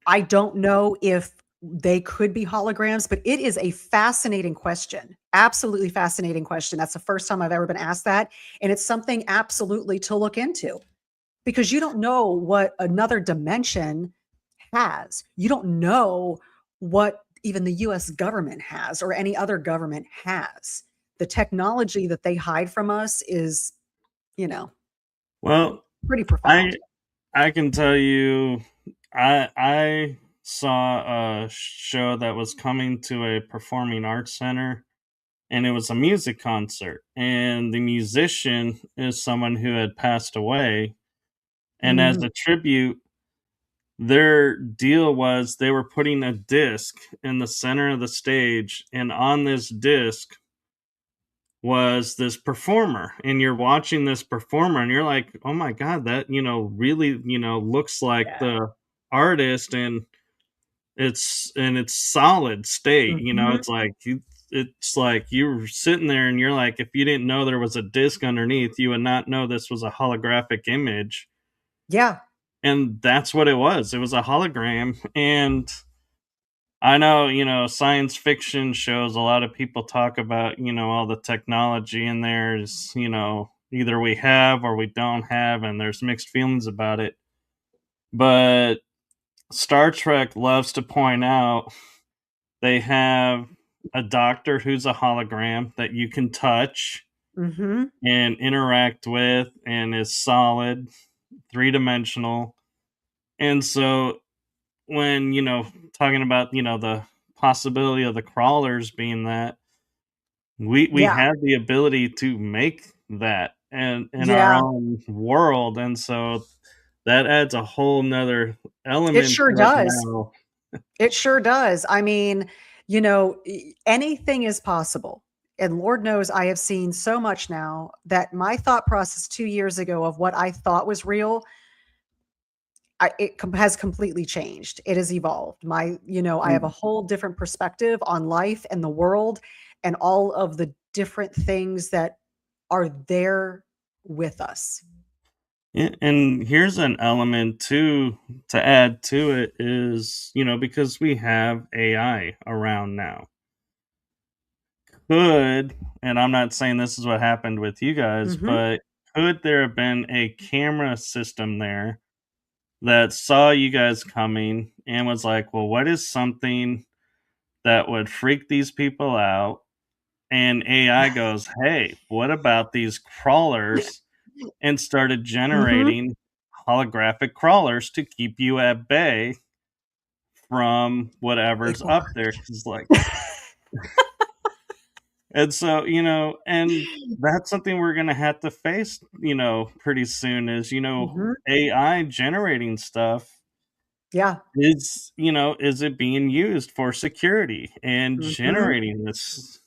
I don't know if they could be holograms, but it is a fascinating question. Absolutely fascinating question. That's the first time I've ever been asked that. And it's something absolutely to look into because you don't know what another dimension has. You don't know what even the US government has or any other government has. The technology that they hide from us is, you know, Well, pretty profound. I I can tell you, I saw a show that was coming to a performing arts center, and it was a music concert, and the musician is someone who had passed away, and as Mm, a tribute, their deal was they were putting a disc in the center of the stage, and on this disc was this performer, and you're watching this performer and you're like, oh my god, that really looks like yeah. the artist, and it's solid state. Mhm. It's like you're sitting there and you're like, if you didn't know there was a disc underneath, you would not know this was a holographic image. Yeah. And that's what it was a hologram. And I know, science fiction shows, a lot of people talk about, all the technology, and there's, either we have or we don't have, and there's mixed feelings about it. But Star Trek loves to point out they have a doctor who's a hologram that you can touch Mhm. and interact with and is solid, three-dimensional. And so when, talking about, the possibility of the crawlers being that, we Yeah. have the ability to make that and in our Yeah. own world, and so that adds a whole nother It element sure to it does. now. It sure does. I mean, anything is possible. And Lord knows I have seen so much now that my thought process 2 years ago of what I thought was real, has completely changed. It has evolved. I have a Mm, whole different perspective on life and the world and all of the different things that are there with us. and here's an element too to add to it is, because we have AI around now. Could, and I'm not saying this is what happened with you guys, Mhm. but could there have been a camera system there that saw you guys coming and was like, well, what is something that would freak these people out? And AI goes, hey, what about these crawlers? And started Mhm. generating holographic crawlers to keep you at bay from It whatever's up there. worked. Cause like, and so, and that's something we're going to have to face, pretty soon is, Mhm. AI generating stuff Yeah. is it being used for security and Mhm. generating this?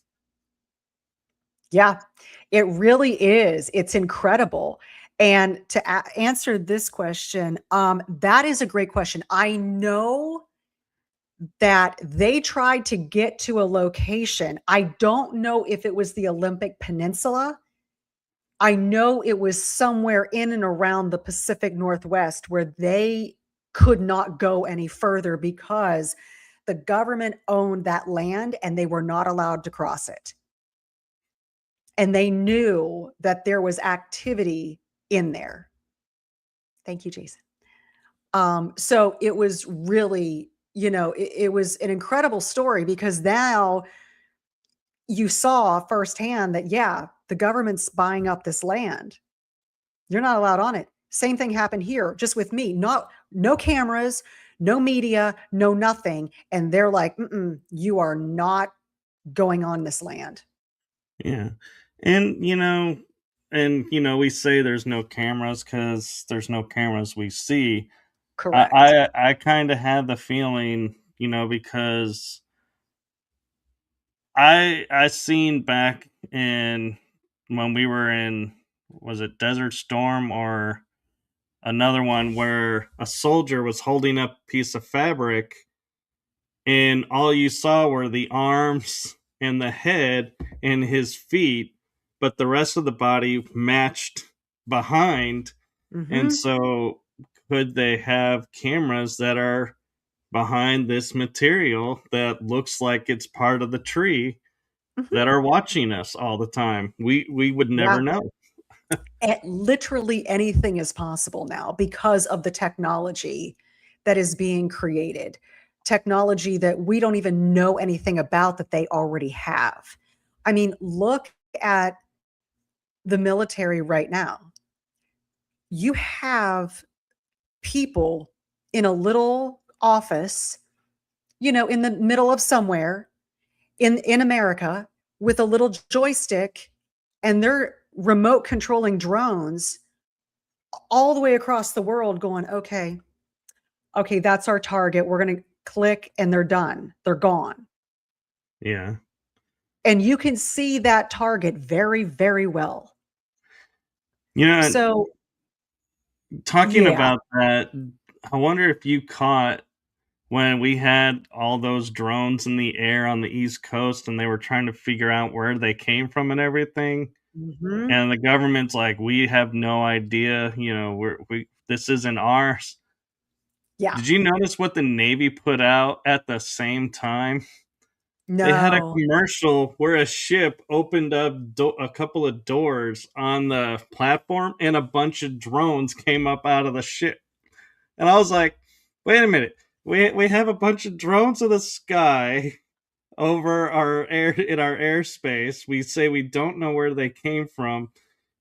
Yeah. It really is. It's incredible. And to answer this question, that is a great question. I know that they tried to get to a location. I don't know if it was the Olympic Peninsula. I know it was somewhere in and around the Pacific Northwest where they could not go any further because the government owned that land and they were not allowed to cross it. And they knew that there was activity in there. Thank you, Jason. So it was really, it was an incredible story because now you saw firsthand that, yeah, the government's buying up this land. You're not allowed on it. Same thing happened here, just with me. Not no cameras, no media, no nothing. And they're like, you are not going on this land. Yeah. And, we say there's no cameras because there's no cameras we see. I, Correct. I kind of had the feeling, because I seen back in when we were in, was it Desert Storm or another one where a soldier was holding up a piece of fabric and all you saw were the arms and the head and his feet, but the rest of the body matched behind. And Hmm. so could they have cameras that are behind this material that looks like it's part of the tree Hmm. that are watching us all the time? We would Yeah. never know. Literally anything is possible now because of the technology that is being created. Technology that we don't even know anything about that they already have. I mean, look at the military right now. You have people in a little office, in the middle of somewhere in America with a little joystick and they're remote controlling drones all the way across the world going, okay, okay, that's our target. We're going to click and they're done. They're gone. Yeah. And you can see that target very, very well. And So, talking yeah. about that, I wonder if you caught when we had all those drones in the air on the East Coast and they were trying to figure out where they came from and everything. Mhm. And the government's like, we have no idea, this isn't ours. Yeah. Did you notice what the Navy put out at the same time? They had a No. commercial where a ship opened up a couple of doors on the platform and a bunch of drones came up out of the ship. And I was like, wait a minute. We have a bunch of drones in the sky over our air in our airspace. We say we don't know where they came from.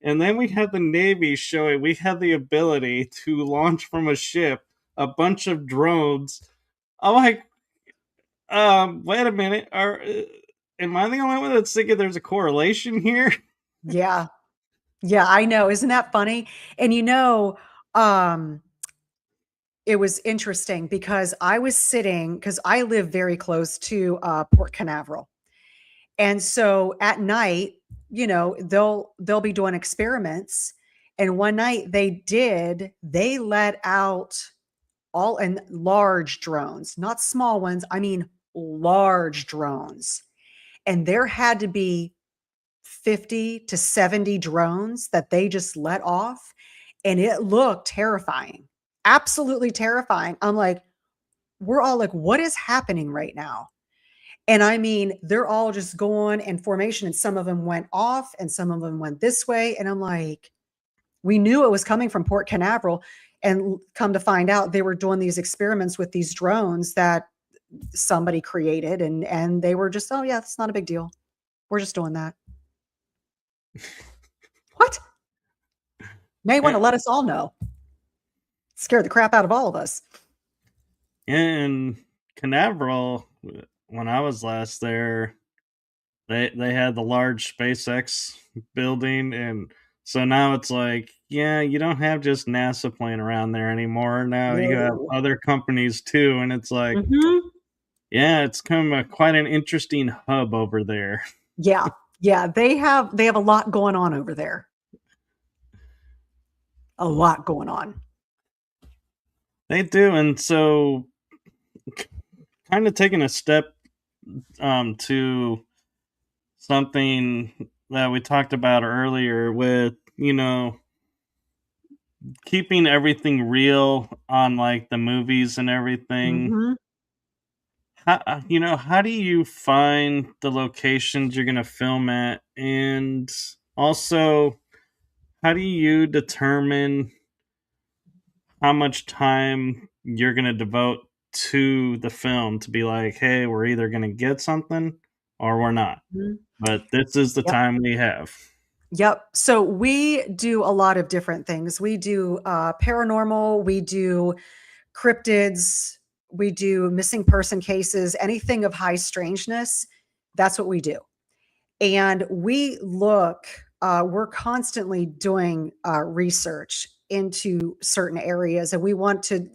And then we had the Navy showing we had the ability to launch from a ship a bunch of drones. I'm like, wait a minute. Am I the only one that's thinking there's a correlation here? Yeah. Yeah, I know. Isn't that funny? And um, it was interesting because I was sitting because I live very close to Port Canaveral. And so at night, they'll be doing experiments. And one night they let out all and large drones, not small ones. I mean large drones. And there had to be 50 to 70 drones that they just let off. And it looked terrifying, absolutely terrifying. I'm like, we're all like, what is happening right now? And I mean, they're all just going in formation, and some of them went off and some of them went this way. And I'm like, we knew it was coming from Port Canaveral. And come to find out, they were doing these experiments with these drones that somebody created, and they were just, oh yeah, it's not a big deal. We're just doing that. What? May want to let us all know. Scared the crap out of all of us. In Canaveral, when I was last there, they had the large SpaceX building, and so now it's like, yeah, you don't have just NASA playing around there anymore. Now you have No. other companies too, and it's like, Mhm. yeah, it's kind of quite an interesting hub over there. Yeah. Yeah, they have a lot going on over there. A lot going on. They do, and so kind of taking a step to something that we talked about earlier with, keeping everything real on like the movies and everything. Mhm. How do you find the locations you're going to film at? And also, how do you determine how much time you're going to devote to the film to be like, hey, we're either going to get something or we're not? Mhm. But this is the Yep. time we have. Yep. So we do a lot of different things. We do paranormal, we do cryptids, we do missing person cases, anything of high strangeness. That's what we do. And we're constantly doing research into certain areas. And we want to,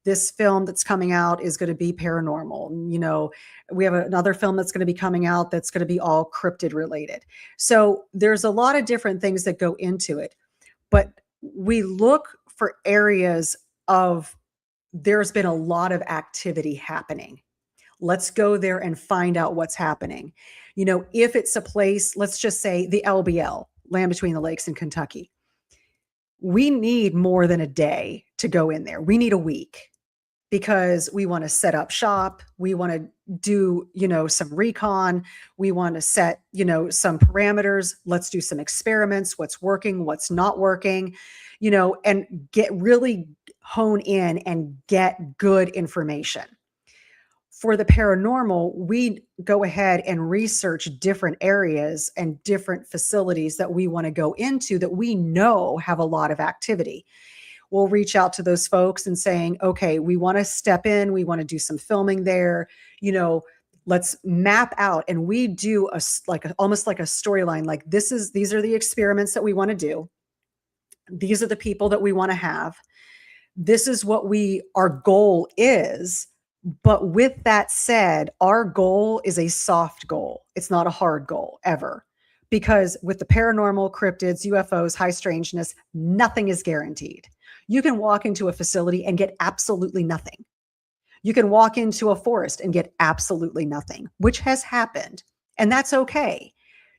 this film that's coming out is going to be paranormal. We have another film that's going to be coming out that's going to be all cryptid related. So there's a lot of different things that go into it. But we look for areas of, there's been a lot of activity happening. Let's go there and find out what's happening. If it's a place, let's just say the LBL, Land Between the Lakes in Kentucky, we need more than a day to go in there. We need a week because we want to set up shop. We want to do, some recon. We want to set, some parameters. Let's do some experiments, what's working, what's not working, and really hone in and get good information. For the paranormal, we go ahead and research different areas and different facilities that we want to go into that we know have a lot of activity. We'll reach out to those folks and saying, okay, we want to step in, we want to do some filming there, let's map out. And we do almost like a storyline. Like these are the experiments that we want to do. These are the people that we want to have. This is what our goal is. But with that said, our goal is a soft goal. It's not a hard goal ever. Because with the paranormal, cryptids, UFOs, high strangeness, nothing is guaranteed. You can walk into a facility and get absolutely nothing. You can walk into a forest and get absolutely nothing, which has happened. And that's okay.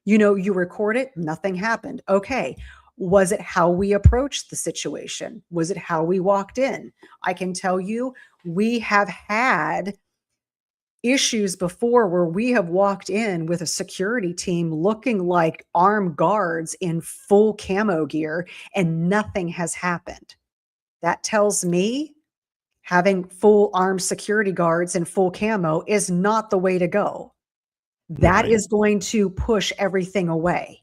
You record it, nothing happened. Okay. Was it how we approached the situation? Was it how we walked in? I can tell you, we have had issues before where we have walked in with a security team looking like armed guards in full camo gear and nothing has happened. That tells me having full armed security guards and full camo is not the way to go. That Right. is going to push everything away.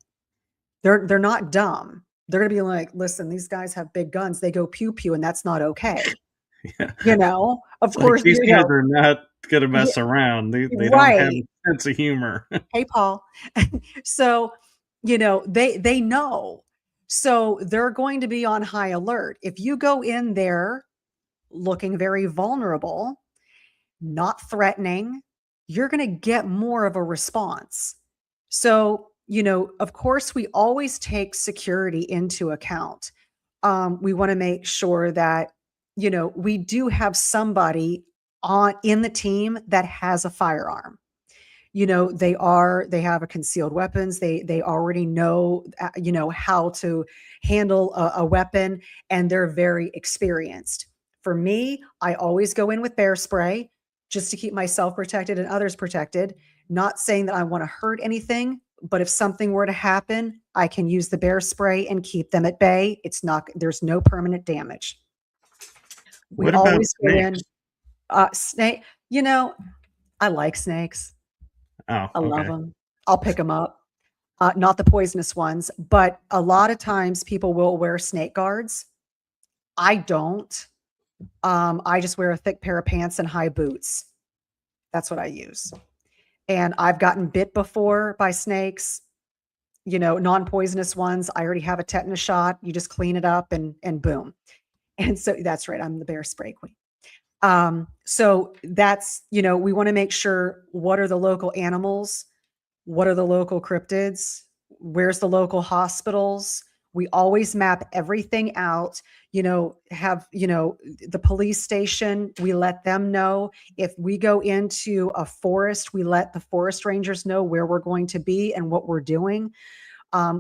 They're not dumb. They're going to be like, listen, these guys have big guns. They go pew pew, and that's not okay. Yeah. Of It's like course, these guys are not gonna yeah, mess around. They don't have right. a sense of humor. Hey, Paul. So, they know. So they're going to be on high alert. If you go in there looking very vulnerable, not threatening, you're going to get more of a response. So, of course, we always take security into account. We want to make sure that, we do have somebody in the team that has a firearm. They have a concealed weapons. They already know, how to handle a weapon, and they're very experienced. For me, I always go in with bear spray just to keep myself protected and others protected. Not saying that I want to hurt anything, but if something were to happen, I can use the bear spray and keep them at bay. There's no permanent damage. We What about always go in, snakes? snake, you know, I like snakes. Oh, I love okay. them. I'll pick them up. Not the poisonous ones, but a lot of times people will wear snake guards. I don't. I just wear a thick pair of pants and high boots. That's what I use. And I've gotten bit before by snakes, non-poisonous ones. I already have a tetanus shot. You just clean it up and boom. And so that's right. I'm the bear spray queen. So that's, we want to make sure, what are the local animals? What are the local cryptids? Where's the local hospitals? We always map everything out, the police station, we let them know. If we go into a forest, we let the forest rangers know where we're going to be and what we're doing.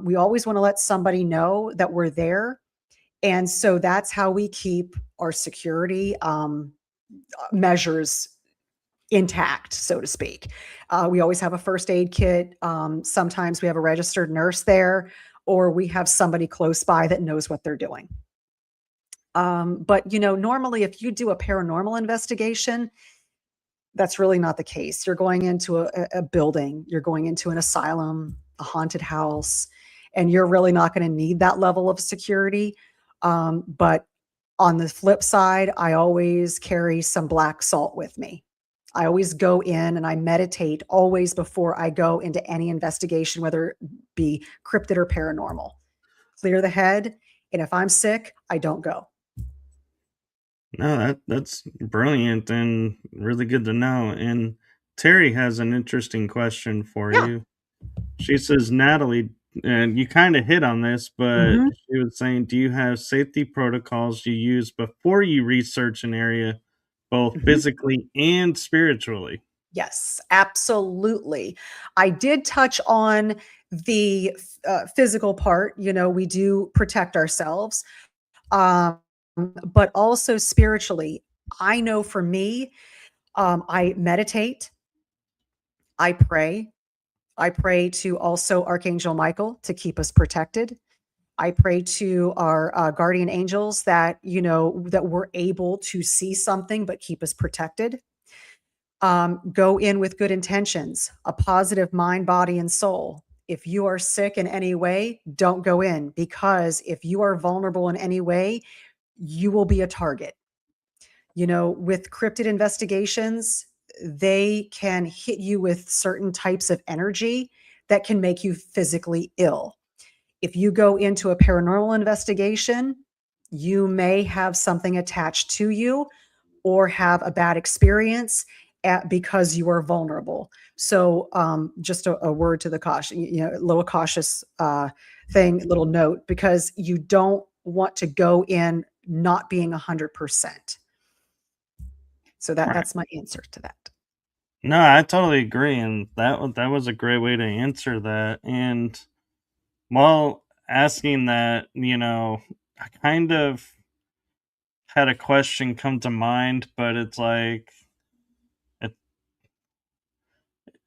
We always want to let somebody know that we're there. And so that's how we keep our security measures intact, so to speak. We always have a first aid kit. Sometimes we have a registered nurse there, or we have somebody close by that knows what they're doing. But normally if you do a paranormal investigation, that's really not the case. You're going into a building, you're going into an asylum, a haunted house, and you're really not going to need that level of security. But on the flip side, I always carry some black salt with me. I always go in and I meditate always before I go into any investigation, whether it be cryptid or paranormal. Clear the head. And if I'm sick, I don't go. No, that's brilliant and really good to know. And Terry has an interesting question for Yeah. you. She says, Natalie, and you kind of hit on this, but Mhm. she was saying, do you have safety protocols you use before you research an area, both Mhm. physically and spiritually? Yes, absolutely. I did touch on the physical part. We do protect ourselves, um, but also spiritually. I know for me, I meditate, I pray. I pray to also Archangel Michael to keep us protected. I pray to our guardian angels that, that we're able to see something but keep us protected. Go in with good intentions, a positive mind, body, and soul. If you are sick in any way, don't go in, because if you are vulnerable in any way, you will be a target. With cryptid investigations, they can hit you with certain types of energy that can make you physically ill. If you go into a paranormal investigation, you may have something attached to you or have a bad experience because you are vulnerable. So, just a word to the caution, a little cautious little note, because you don't want to go in not being 100%. So Right. that's my answer to that. No, I totally agree, and that was a great way to answer that. And while asking that, I kind of had a question come to mind, but it's like it,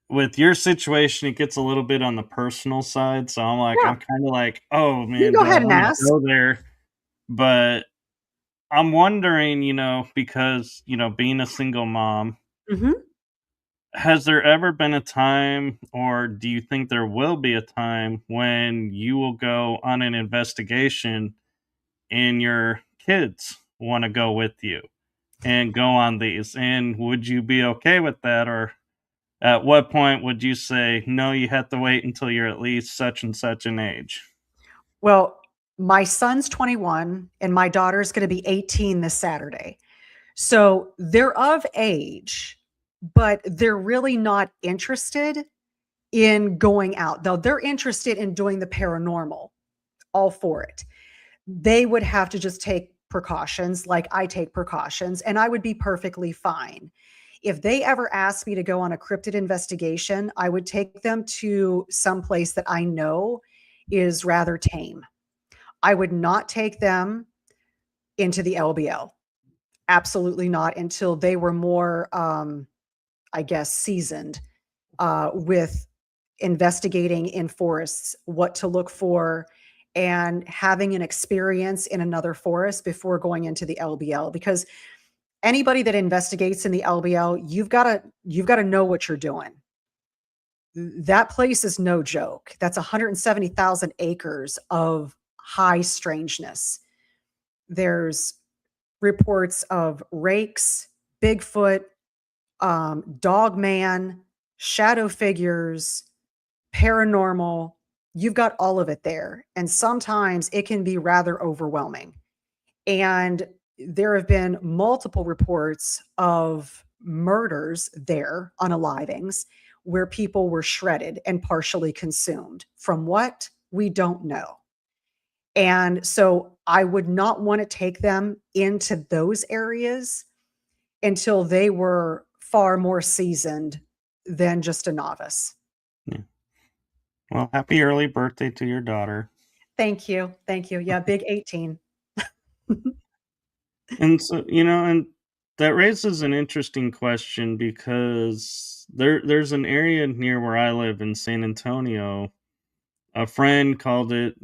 with your situation, it gets a little bit on the personal side. So Yeah, I'm kind of like, oh you can man, go do I ahead and want to ask. go there? But I'm wondering, because being a single mom, Mhm. has there ever been a time, or do you think there will be a time when you will go on an investigation and your kids want to go with you and go on these? And would you be okay with that? Or at what point would you say, no, you have to wait until you're at least such and such an age? Well, my son's 21 and my daughter's going to be 18 this Saturday. So they're of age, but they're really not interested in going out, though they're interested in doing the paranormal, all for it. They would have to just take precautions like I take precautions, and I would be perfectly fine. If they ever asked me to go on a cryptid investigation, I would take them to some place that I know is rather tame. I would not take them into the LBL. Absolutely not, until they were more, I guess, seasoned with investigating in forests, what to look for, and having an experience in another forest before going into the LBL, because anybody that investigates in the LBL, you've got to know what you're doing. That place is no joke. That's 170,000 acres of high strangeness. There's reports of rakes, Bigfoot, Dogman, shadow figures, paranormal. You've got all of it there. And sometimes it can be rather overwhelming. And there have been multiple reports of murders there, unalivings, where people were shredded and partially consumed. From what? We don't know. And so I would not want to take them into those areas until they were far more seasoned than just a novice. Yeah. Well, happy early birthday to your daughter. Thank you. Thank you. Yeah, big 18. And so, and that raises an interesting question because there's an area near where I live in San Antonio. A friend called it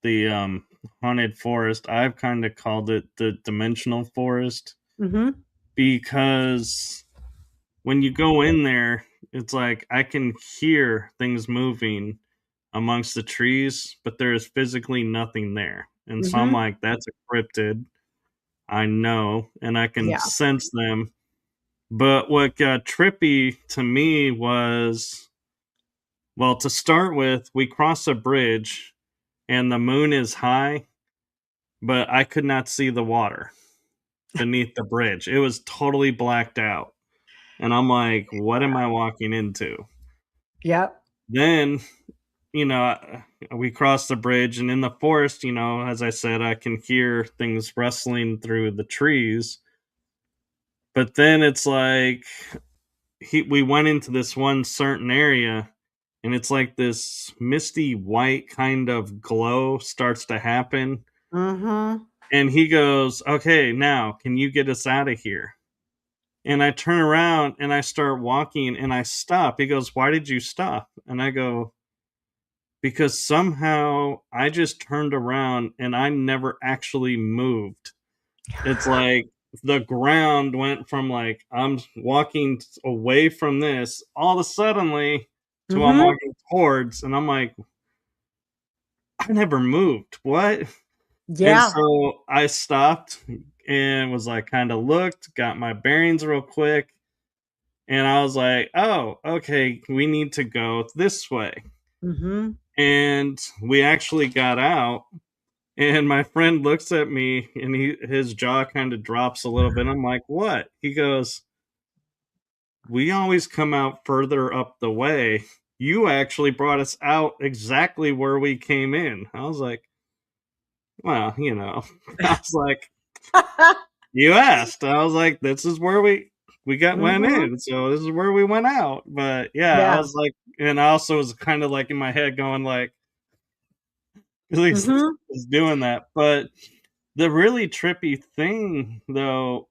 the haunted forest. I've kind of called it the dimensional forest Mhm. because when you go in there, it's like I can hear things moving amongst the trees, but there is physically nothing there. And so I'm Mhm. like, that's a cryptid. I know, and I can Yeah. sense them. But what got trippy to me was, well, to start with, we cross a bridge and the moon is high, but I could not see the water beneath the bridge. It was totally blacked out. And I'm like, what am I walking into? Yep. Then, you know, we cross the bridge, and in the forest, as I said, I can hear things rustling through the trees. But then it's like we went into this one certain area, and it's like this misty white kind of glow starts to happen. Mhm. And he goes, okay, now can you get us out of here? And I turn around and I start walking and I stop. He goes, why did you stop? And I go, because somehow I just turned around and I never actually moved. It's like the ground went from like I'm walking away from this all of a suddenly to I'm Mhm. walking towards, and I'm like, I never moved. What? And Yeah. so I stopped and was like, kind of looked, got my bearings real quick, and I was like, oh, okay, we need to go this way. Mhm. And we actually got out. And my friend looks at me and his jaw kind of drops a little bit. I'm like, what? He goes, we always come out further up the way. You actually brought us out exactly where we came in. I was like, well, I was like, you asked. I was like, this is where we got went Mhm. in, so this is where we went out. But yeah, I Yeah. was like, and I also was kind of like in my head going like, at least Mhm. is doing that. But the really trippy thing, though,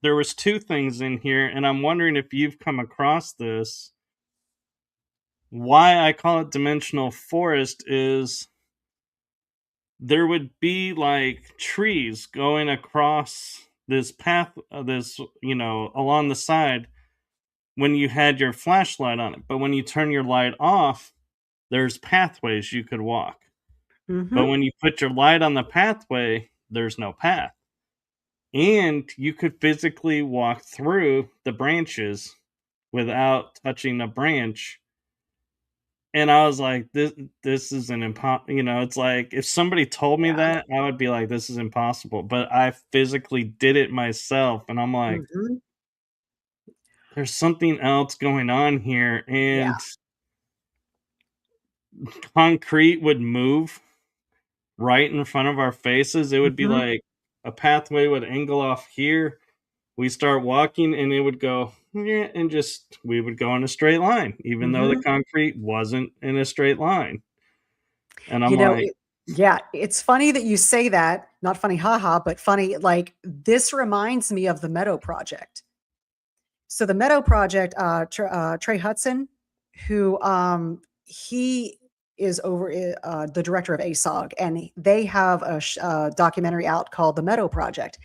there was two things in here, and I'm wondering if you've come across this. Why I call it dimensional forest is there would be like trees going across this path, this along the side when you had your flashlight on it. But when you turn your light off, there's pathways you could walk. But Mhm. when you put your light on the pathway, there's no path. And you could physically walk through the branches without touching a branch. And I was like, this is an it's like if somebody told me Yeah. that, I would be like, this is impossible. But I physically did it myself, and I'm like, Mhm. there's something else going on here. Yeah. And concrete would move right in front of our faces. It would be Mhm. like a pathway would angle off here. We start walking and it would go, yeah, and just we would go in a straight line, even though the Mhm. concrete wasn't in a straight line. And I'm You know, like, yeah, it's funny that you say that. Not funny, haha, but funny. Like, this reminds me of the Meadow Project. So the Meadow Project, Trey Hudson, who he is over the director of ASOG, and they have a documentary out called The Meadow Project,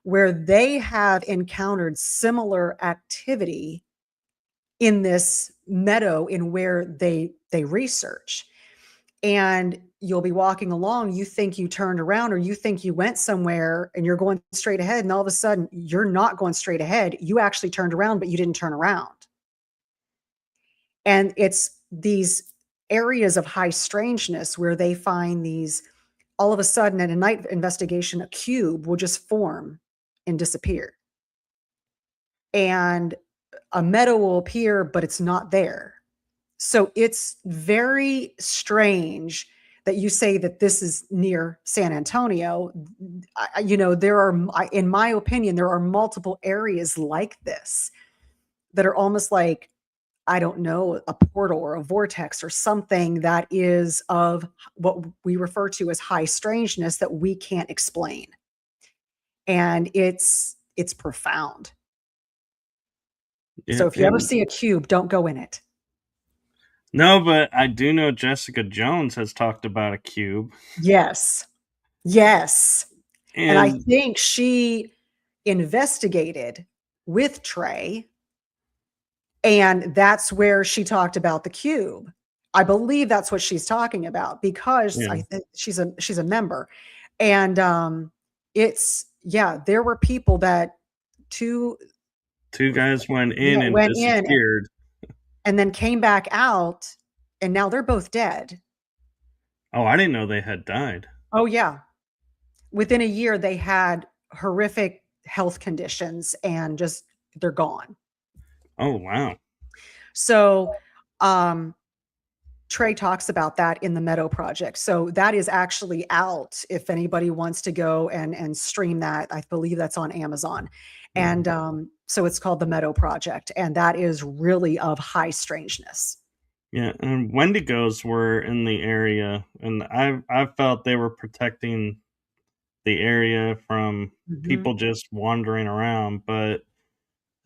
where they have encountered similar activity in this meadow in where they research. And you'll be walking along, you think you turned around or you think you went somewhere and you're going straight ahead, and all of a sudden you're not going straight ahead. You actually turned around, but you didn't turn around. And it's these areas of high strangeness where they find these, all of a sudden at a night investigation, a cube will just form and disappear. And a meadow will appear, but it's not there. So it's very strange that you say that this is near San Antonio. There are, in my opinion, there are multiple areas like this that are almost like, I don't know, a portal or a vortex or something that is of what we refer to as high strangeness that we can't explain. And it's profound. Yeah, So if you ever see a cube, don't go in it. no, but I do know Jessica Jones has talked about a cube. Yes. Yes. And I And think she investigated with Trey, and that's where she talked about the cube. I believe that's what she's talking about, because yeah, I think she's a member. And there were people that two two guys went in yeah, and went in disappeared. and then came back out, and now they're both dead. Oh, I didn't know they had died. Oh yeah. Within a year they had horrific health conditions and just they're gone. Oh, wow. So Trey talks about that in the Meadow Project. So that is actually out if anybody wants to go and stream that. I believe that's on Amazon. And so it's called the Meadow Project, and that is really of high strangeness. Yeah, and Wendigos were in the area, and I felt they were protecting the area from Mhm. people just wandering around. But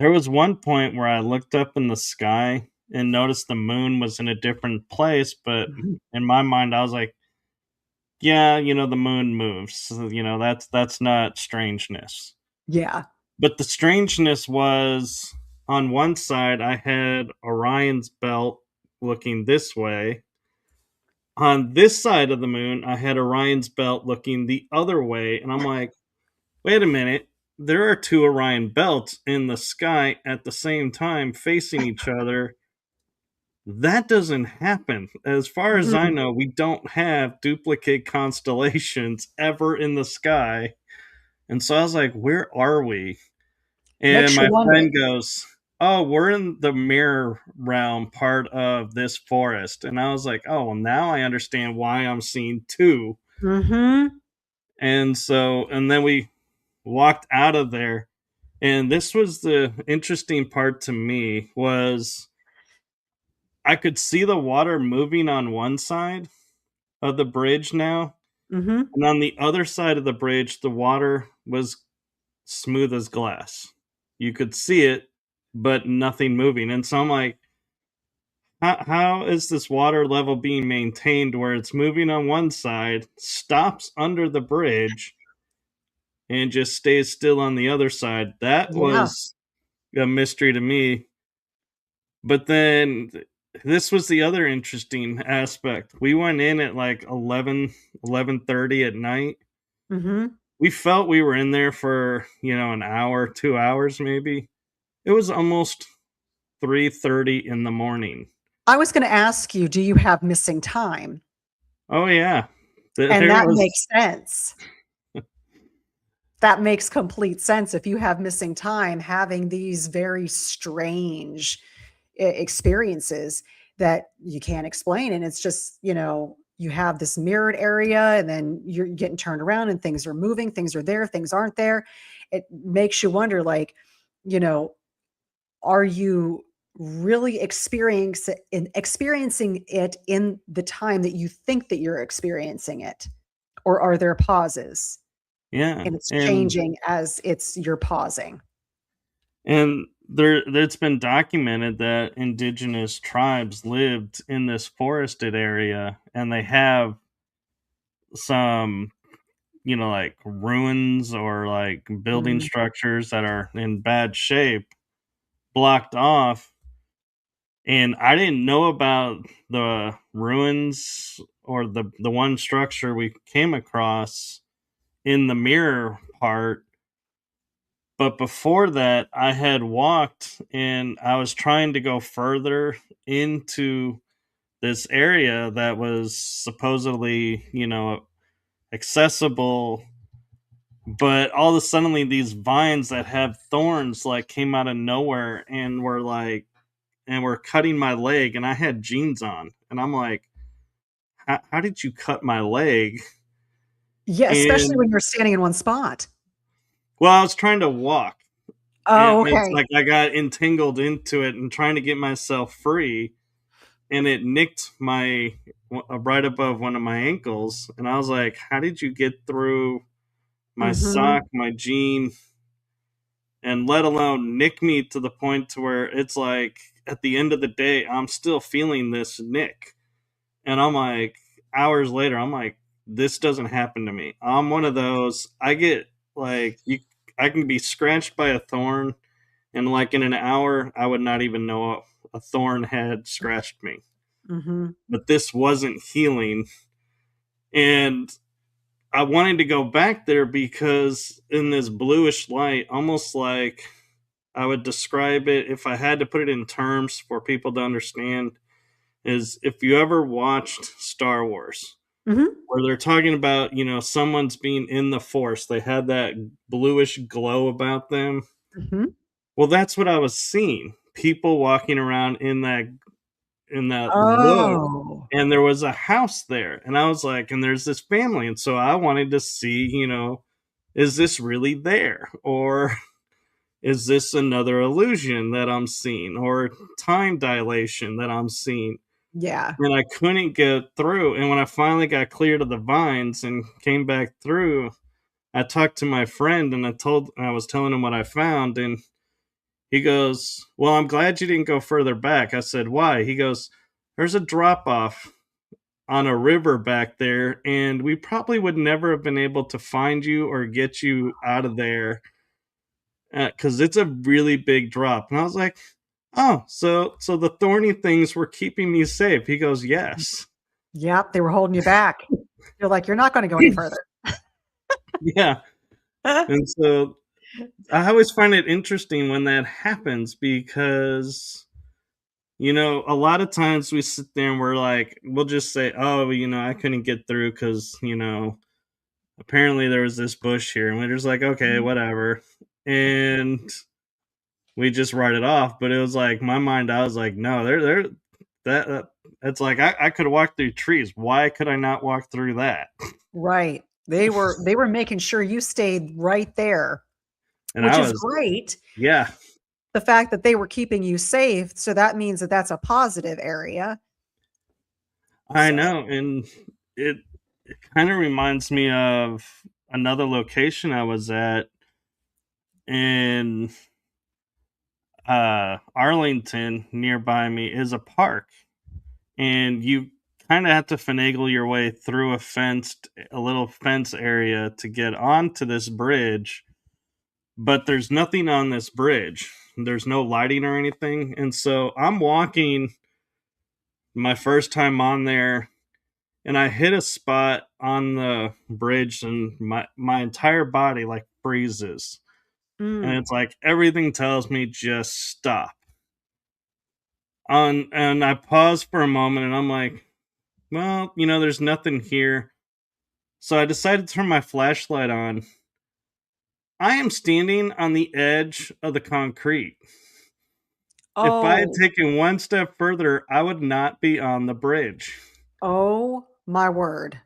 there was one point where I looked up in the sky and noticed the moon was in a different place. But Mhm. in my mind, I was like, "Yeah, the moon moves. So, that's not strangeness." Yeah. But the strangeness was on one side, I had Orion's belt looking this way. On this side of the moon, I had Orion's belt looking the other way. And I'm like, wait a minute. There are two Orion belts in the sky at the same time facing each other. That doesn't happen. As far as I Mhm. know, we don't have duplicate constellations ever in the sky. And so I was like, where are we? And Makes you my wonder. friend goes, "Oh, we're in the mirror realm part of this forest." And I was like, "Oh, well, now I understand why I'm seeing two." Mhm. And then we walked out of there. And this was the interesting part to me was I could see the water moving on one side of the bridge now. Mhm. And on the other side of the bridge, the water was smooth as glass. You could see it, but nothing moving. And so I'm like, how is this water level being maintained where it's moving on one side, stops under the bridge, and just stays still on the other side? That Yeah. was a mystery to me. But then this was the other interesting aspect. We went in at like 11:30 at night. Mhm. We felt we were in there for, an hour, 2 hours maybe. It was almost 3:30 in the morning. I was going to ask you, do you have missing time? Oh yeah. And There that was makes sense. That makes complete sense. If you have missing time, having these very strange experiences that you can't explain. And it's just, you have this mirrored area and then you're getting turned around and things are moving, things are there, things aren't there. It makes you wonder, like, you know, are you really experiencing it in the time that you think that you're experiencing it? Or are there pauses yeah, and it's and changing as you're pausing? And it's been documented that indigenous tribes lived in this forested area, and they have some, like ruins or like building Mm. structures that are in bad shape blocked off. And I didn't know about the ruins or the one structure we came across in the mirror part. But before that, I had walked and I was trying to go further into this area that was supposedly, accessible. But all of a sudden, these vines that have thorns like came out of nowhere and were cutting my leg, and I had jeans on, and I'm like, how did you cut my leg? Yeah, especially And when you're standing in one spot. well, I was trying to walk, and Oh, it's okay. like I got entangled into it and trying to get myself free, and it nicked my right above one of my ankles, and I was like, how did you get through my Mhm. sock, my jean, and let alone nick me to the point to where it's like at the end of the day I'm still feeling this nick, and I'm like, hours later, I'm like, this doesn't happen to me. I'm one of those, I get like, I can be scratched by a thorn, and like in an hour I would not even know a thorn had scratched me. Mhm. But this wasn't healing, and I wanted to go back there because in this bluish light, almost like, I would describe it, if I had to put it in terms for people to understand, is if you ever watched Star Wars, Mhm. where they're talking about, someone's being in the Force, they had that bluish glow about them. Mhm. Well, that's what I was seeing. People walking around in that glow, Oh. and there was a house there, and I was like, and there's this family, and so I wanted to see, is this really there, or is this another illusion that I'm seeing, or time dilation that I'm seeing? Yeah. And I couldn't get through. And when I finally got clear to the vines and came back through, I talked to my friend and I was telling him what I found. And he goes, well, I'm glad you didn't go further back. I said, why? He goes, there's a drop off on a river back there, and we probably would never have been able to find you or get you out of there because it's a really big drop. And I was like, oh, so the thorny things were keeping me safe. He goes, yes. Yep, they were holding you back. You're like, "You're not gonna go any further." Yeah. And so I always find it interesting when that happens because, a lot of times we sit there and we're like, we'll just say, oh, I couldn't get through because, apparently there was this bush here. And we're just like, okay, Mhm. whatever. And we just write it off. But it was like, my mind, I was like, no, that it's like, I could walk through trees. Why could I not walk through that? Right. They were making sure you stayed right there, And which I is was, great. yeah, The fact that they were keeping you safe, so that means that that's a positive area. I So know. And it kind of reminds me of another location I was at in Arlington. Nearby me is a park, and you kind of have to finagle your way through a little fence area to get onto this bridge. But there's nothing on this bridge. There's no lighting or anything, and so I'm walking my first time on there, and I hit a spot on the bridge, and my entire body like freezes, and mm, it's like everything tells me just stop. And I pause for a moment, and I'm like, well, there's nothing here. So I decided to turn my flashlight on. I am standing on the edge of the concrete. If I had oh, taken one step further, I would not be on the bridge. oh my word.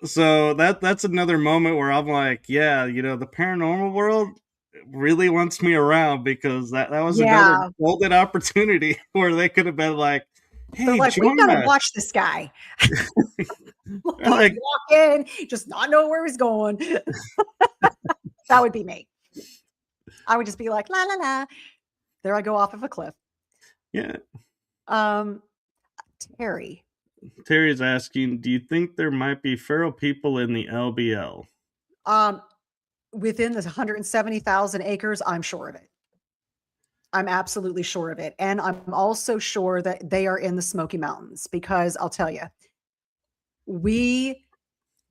So that's another moment where I'm like, yeah, the paranormal world really wants me around, because that was another Yeah. golden opportunity where they could have been like, They're hey, like, "We've join gotta us. watch this guy." They're He's like, walking, just not know where he's going. That would be me. I would just be like, la la la. There I go off of a cliff. Yeah. Um, Terry. Terry's asking, do you think there might be feral people in the LBL? Um, Within the 170,000 acres, I'm sure of it. I'm absolutely sure of it. And I'm also sure that they are in the Smoky Mountains because I'll tell you, we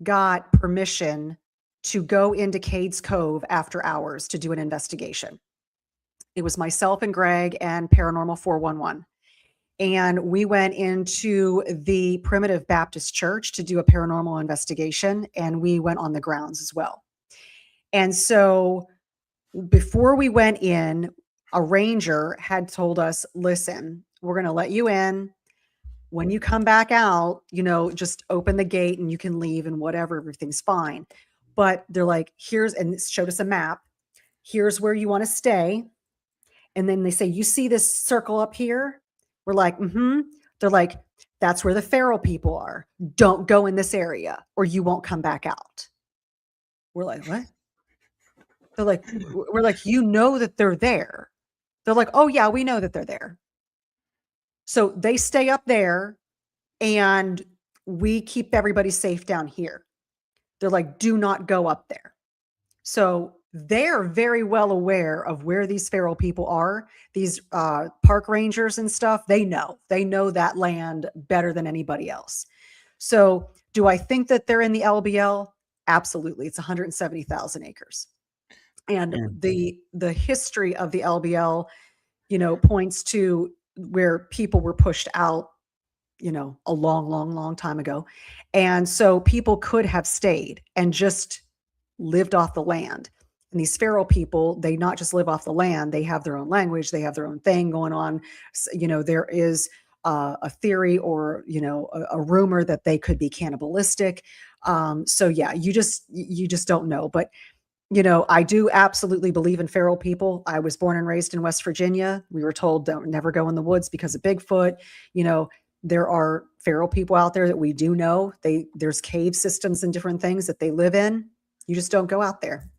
got permission to go into Cades Cove after hours to do an investigation. It was myself and Greg and Paranormal 411. And we went into the Primitive Baptist Church to do a paranormal investigation. And we went on the grounds as well. And so before we went in, a ranger had told us, listen, we're going to let you in. When you come back out, just open the gate and you can leave and whatever, everything's fine. But they're like, and it showed us a map. Here's where you want to stay. And then they say, you see this circle up here? We're like, mm-hmm. They're like, that's where the feral people are. Don't go in this area or you won't come back out. We're like, what? They're like, we're like, that they're there. They're like, oh yeah, we know that they're there. So they stay up there and we keep everybody safe down here. They're like, do not go up there. So they're very well aware of where these feral people are. These park rangers and stuff, they know that land better than anybody else. So do I think that they're in the LBL? Absolutely. It's 170,000 acres. And the history of the LBL, points to where people were pushed out, a long, long, long time ago. And so people could have stayed and just lived off the land. And these feral people, they not just live off the land, they have their own language, they have their own thing going on. There is a theory or, a rumor that they could be cannibalistic. So yeah, you just don't know. But I do absolutely believe in feral people. I was born and raised in West Virginia. We were told don't never go in the woods because of Bigfoot. There are feral people out there that we do know. There's cave systems and different things that they live in. You just don't go out there.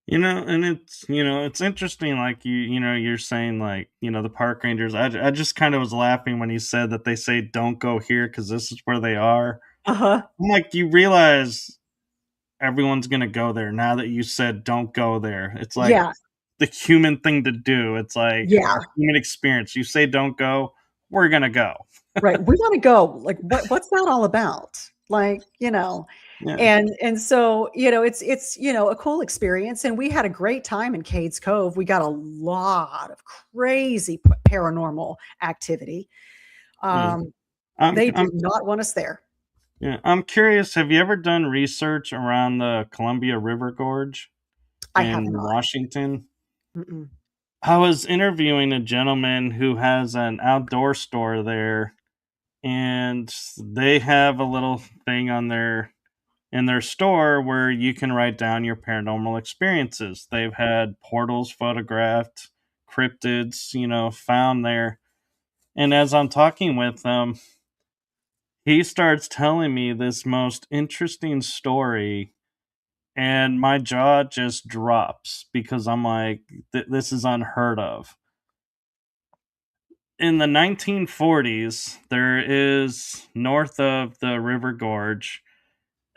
And it's interesting, like you're saying, like, the park rangers. I just kind of was laughing when you said that they say don't go here because this is where they are. Uh-huh. I'm like, you realize everyone's gonna go there now that you said don't go there. It's like the human thing to do. It's like our human experience. You say don't go, we're gonna go. Right. We want to go. Like, what's that all about? Like, Yeah. and so, it's a cool experience. And we had a great time in Cades Cove. We got a lot of crazy paranormal activity. They did not want us there. Yeah, I'm curious. Have you ever done research around the Columbia River Gorge in Washington? Mm-mm. I was interviewing a gentleman who has an outdoor store there, and they have a little thing on in their store where you can write down your paranormal experiences. They've had portals photographed, cryptids, found there. And as I'm talking with them, he starts telling me this most interesting story, and my jaw just drops because I'm like, this is unheard of. In the 1940s, there is north of the River Gorge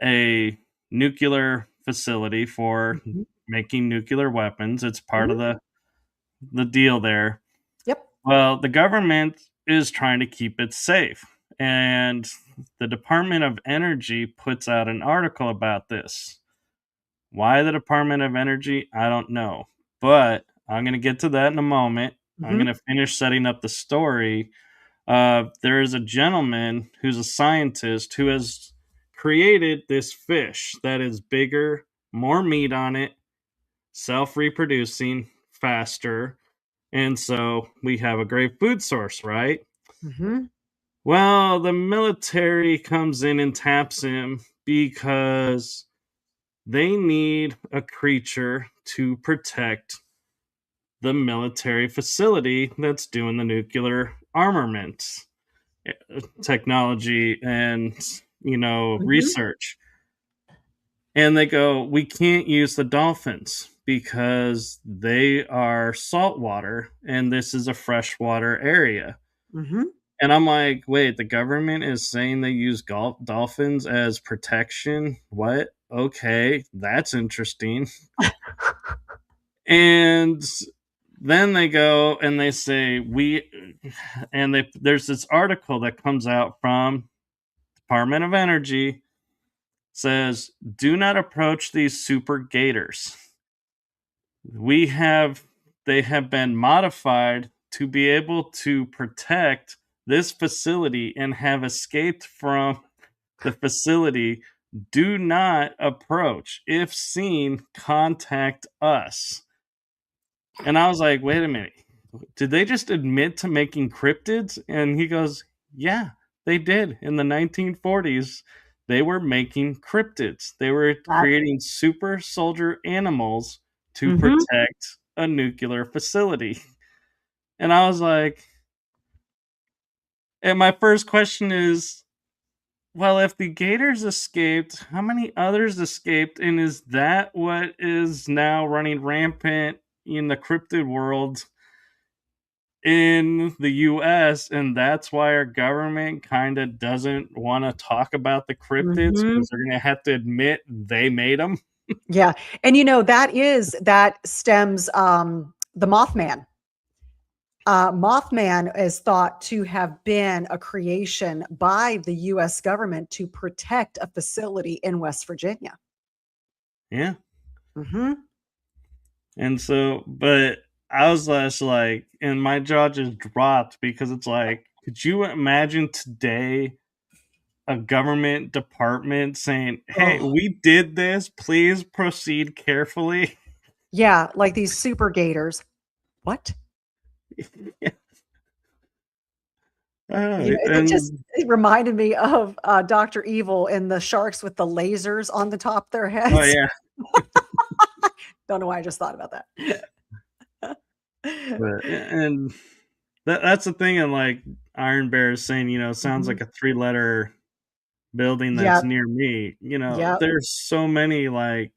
a nuclear facility for making nuclear weapons. It's part of the deal there. Yep. Well, the government is trying to keep it safe. And the Department of Energy puts out an article about this. Why the Department of Energy? I don't know. But I'm going to get to that in a moment. I'm going to finish setting up the story. There is a gentleman who's a scientist who has created this fish that is bigger, more meat on it, self-reproducing faster, and so we have a great food source, right? Mm-hmm. Well, the military comes in and taps him because they need a creature to protect the military facility that's doing the nuclear armament technology and research. And they go, we can't use the dolphins because they are saltwater and this is a freshwater area. Mhm. And I'm like, wait, the government is saying they use dolphins as protection? What? Okay, that's interesting. And then they go and they say, there's this article that comes out from Department of Energy says, do not approach these super gators. We have They have been modified to be able to protect this facility and have escaped from the facility. Do not approach. If seen, contact us. And I was like, wait a minute. Did they just admit to making cryptids? And he goes, yeah, they did. In the 1940s, they were making cryptids. They were That creating super soldier animals to Mhm. protect a nuclear facility. And I was like, and my first question is, well, if the gators escaped, how many others escaped? And is that what is now running rampant in the cryptid world in the US? And that's why our government kind of doesn't want to talk about the cryptids Mhm. because they're going to have to admit they made them. Yeah, and, that stems, the Mothman. Mothman is thought to have been a creation by the US government to protect a facility in West Virginia. Yeah. Mhm. And so, but I was less like, and my jaw just dropped because it's like, could you imagine today a government department saying, hey, Oh, we did this, please proceed carefully? yeah, like these super gators. What? And It reminded me of, Doctor Evil and the sharks with the lasers on the top of their oh heads. yeah, Don't know why I just thought about that. but and that's the thing. And like Iron Bear is saying, it sounds Mhm. like a three-letter building that's Yep, near me. yep. There's so many like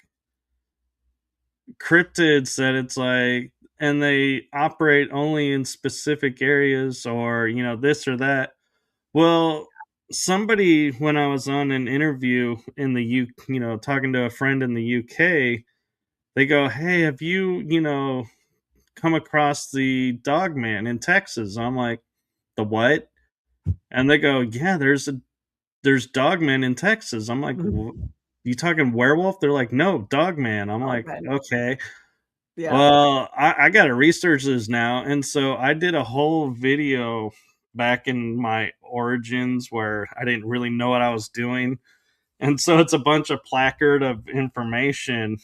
cryptids that it's like, and they operate only in specific areas, or this or that. Well, somebody, when I was on an interview in the talking to a friend in the UK, they go, hey, have you come across the Dogman in Texas? I'm like, the what? And they go, yeah, there's Dogman in Texas. I'm like, Mhm. you talking werewolf? They're like, no, Dogman. I'm Oh, like, man. okay. Yeah. Well, I got to research this now. And so I did a whole video back in my origins where I didn't really know what I was doing. And so it's a bunch of placard of information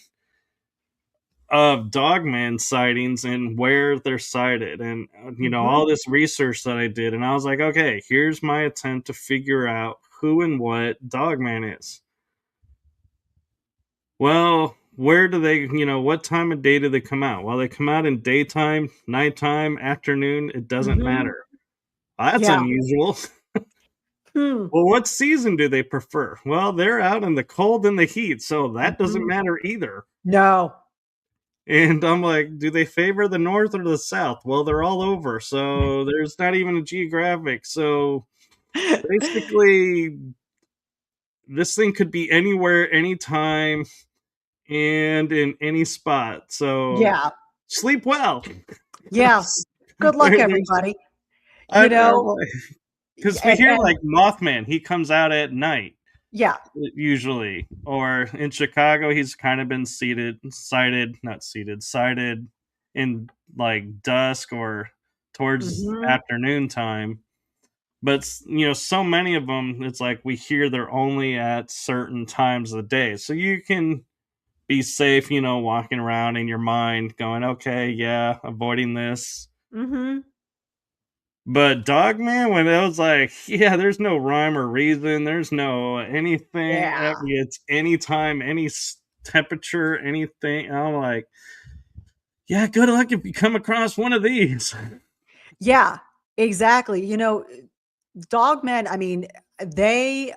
of Dogman sightings and where they're sighted, and Mhm. all this research that I did. And I was like, okay, here's my attempt to figure out who and what Dogman is. Well, where do they, what time of day do they come out? Well, they come out in daytime, nighttime, afternoon, it doesn't Mhm. matter. That's Yeah. unusual. Hmm. Well, what season do they prefer? Well, they're out in the cold and the heat, so that doesn't Mhm. matter either. No. And I'm like, do they favor the north or the south? Well, they're all over, so there's not even a geographic. So basically, this thing could be anywhere, anytime, and in any spot. So Yeah. sleep well. Yeah. Good luck, There's, everybody. You know, because we hear and like Mothman, he comes out at night yeah. usually, or in Chicago, he's kind of been sighted in like dusk or towards Mhm. afternoon time. But so many of them, it's like we hear they're only at certain times of the day, so you can be safe, walking around in your mind, going, okay, yeah, avoiding this. Mhm. But Dogman, when it was like, yeah, there's no rhyme or reason, there's no anything, Yeah. it's anytime, any temperature, anything. I'm like, yeah, good luck if you come across one of these. Yeah. Exactly. Dogmen, I mean, they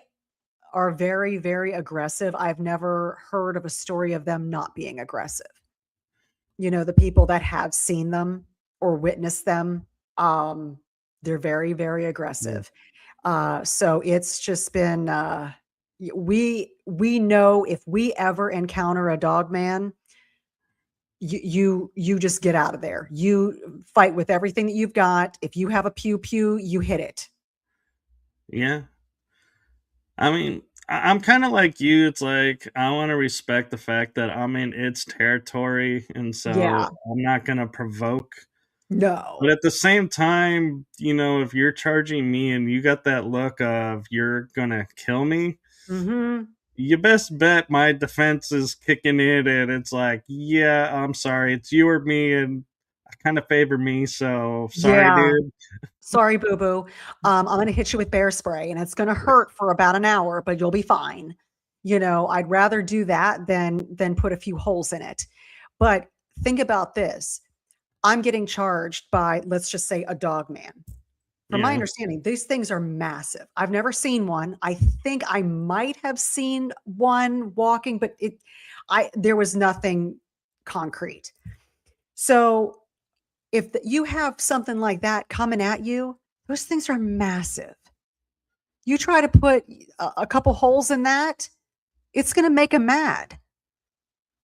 are very, very aggressive. I've never heard of a story of them not being aggressive. the people that have seen them or witnessed them, um, they're very, very Yeah. aggressive. So it's just been, we know if we ever encounter a dog man, you just get out of there. You fight with everything that you've got. If you have a pew pew, you hit it. Yeah. I mean, I'm kind of like you. It's like I want to respect the fact that I'm in its territory, and Yeah. so I'm not going to provoke. But No. at the same time, if you're charging me and you got that look of you're going to kill me, Mhm. you best bet my defense is kicking in, and it's like, yeah, I'm sorry, it's you or me, and I kind of favor me, so sorry, Yeah. dude. Sorry, boo boo. I'm gonna hit you with bear spray, and it's gonna hurt for about an hour, but you'll be fine. I'd rather do that than put a few holes in it. But think about this. I'm getting charged by, let's just say, a dog man. From my Yeah. understanding, these things are massive. I've never seen one. I think I might have seen one walking, but there was nothing concrete. So if you have something like that coming at you, those things are massive. You try to put a couple holes in that, it's going to make them mad.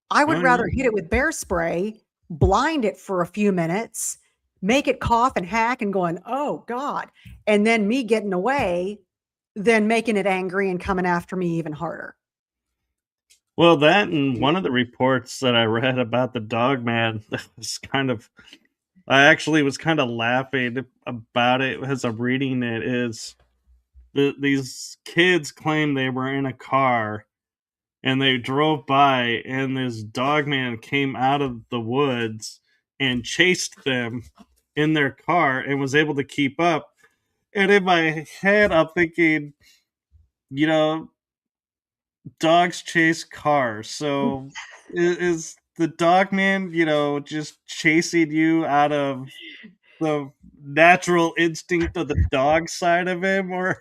I would Oh, yeah. rather hit it with bear spray, blind it for a few minutes, make it cough and hack and going, oh God, and then me getting away than making it angry and coming after me even harder. Well, that and one of the reports that I read about the dog man that was I actually was kind of laughing about it as I'm reading it. Is these kids claim they were in a car and they drove by, and this dog man came out of the woods and chased them in their car and was able to keep up. And in my head, I'm thinking, you know, dogs chase cars. So is the dog man, just chasing you out of the natural instinct of the dog side of him? Or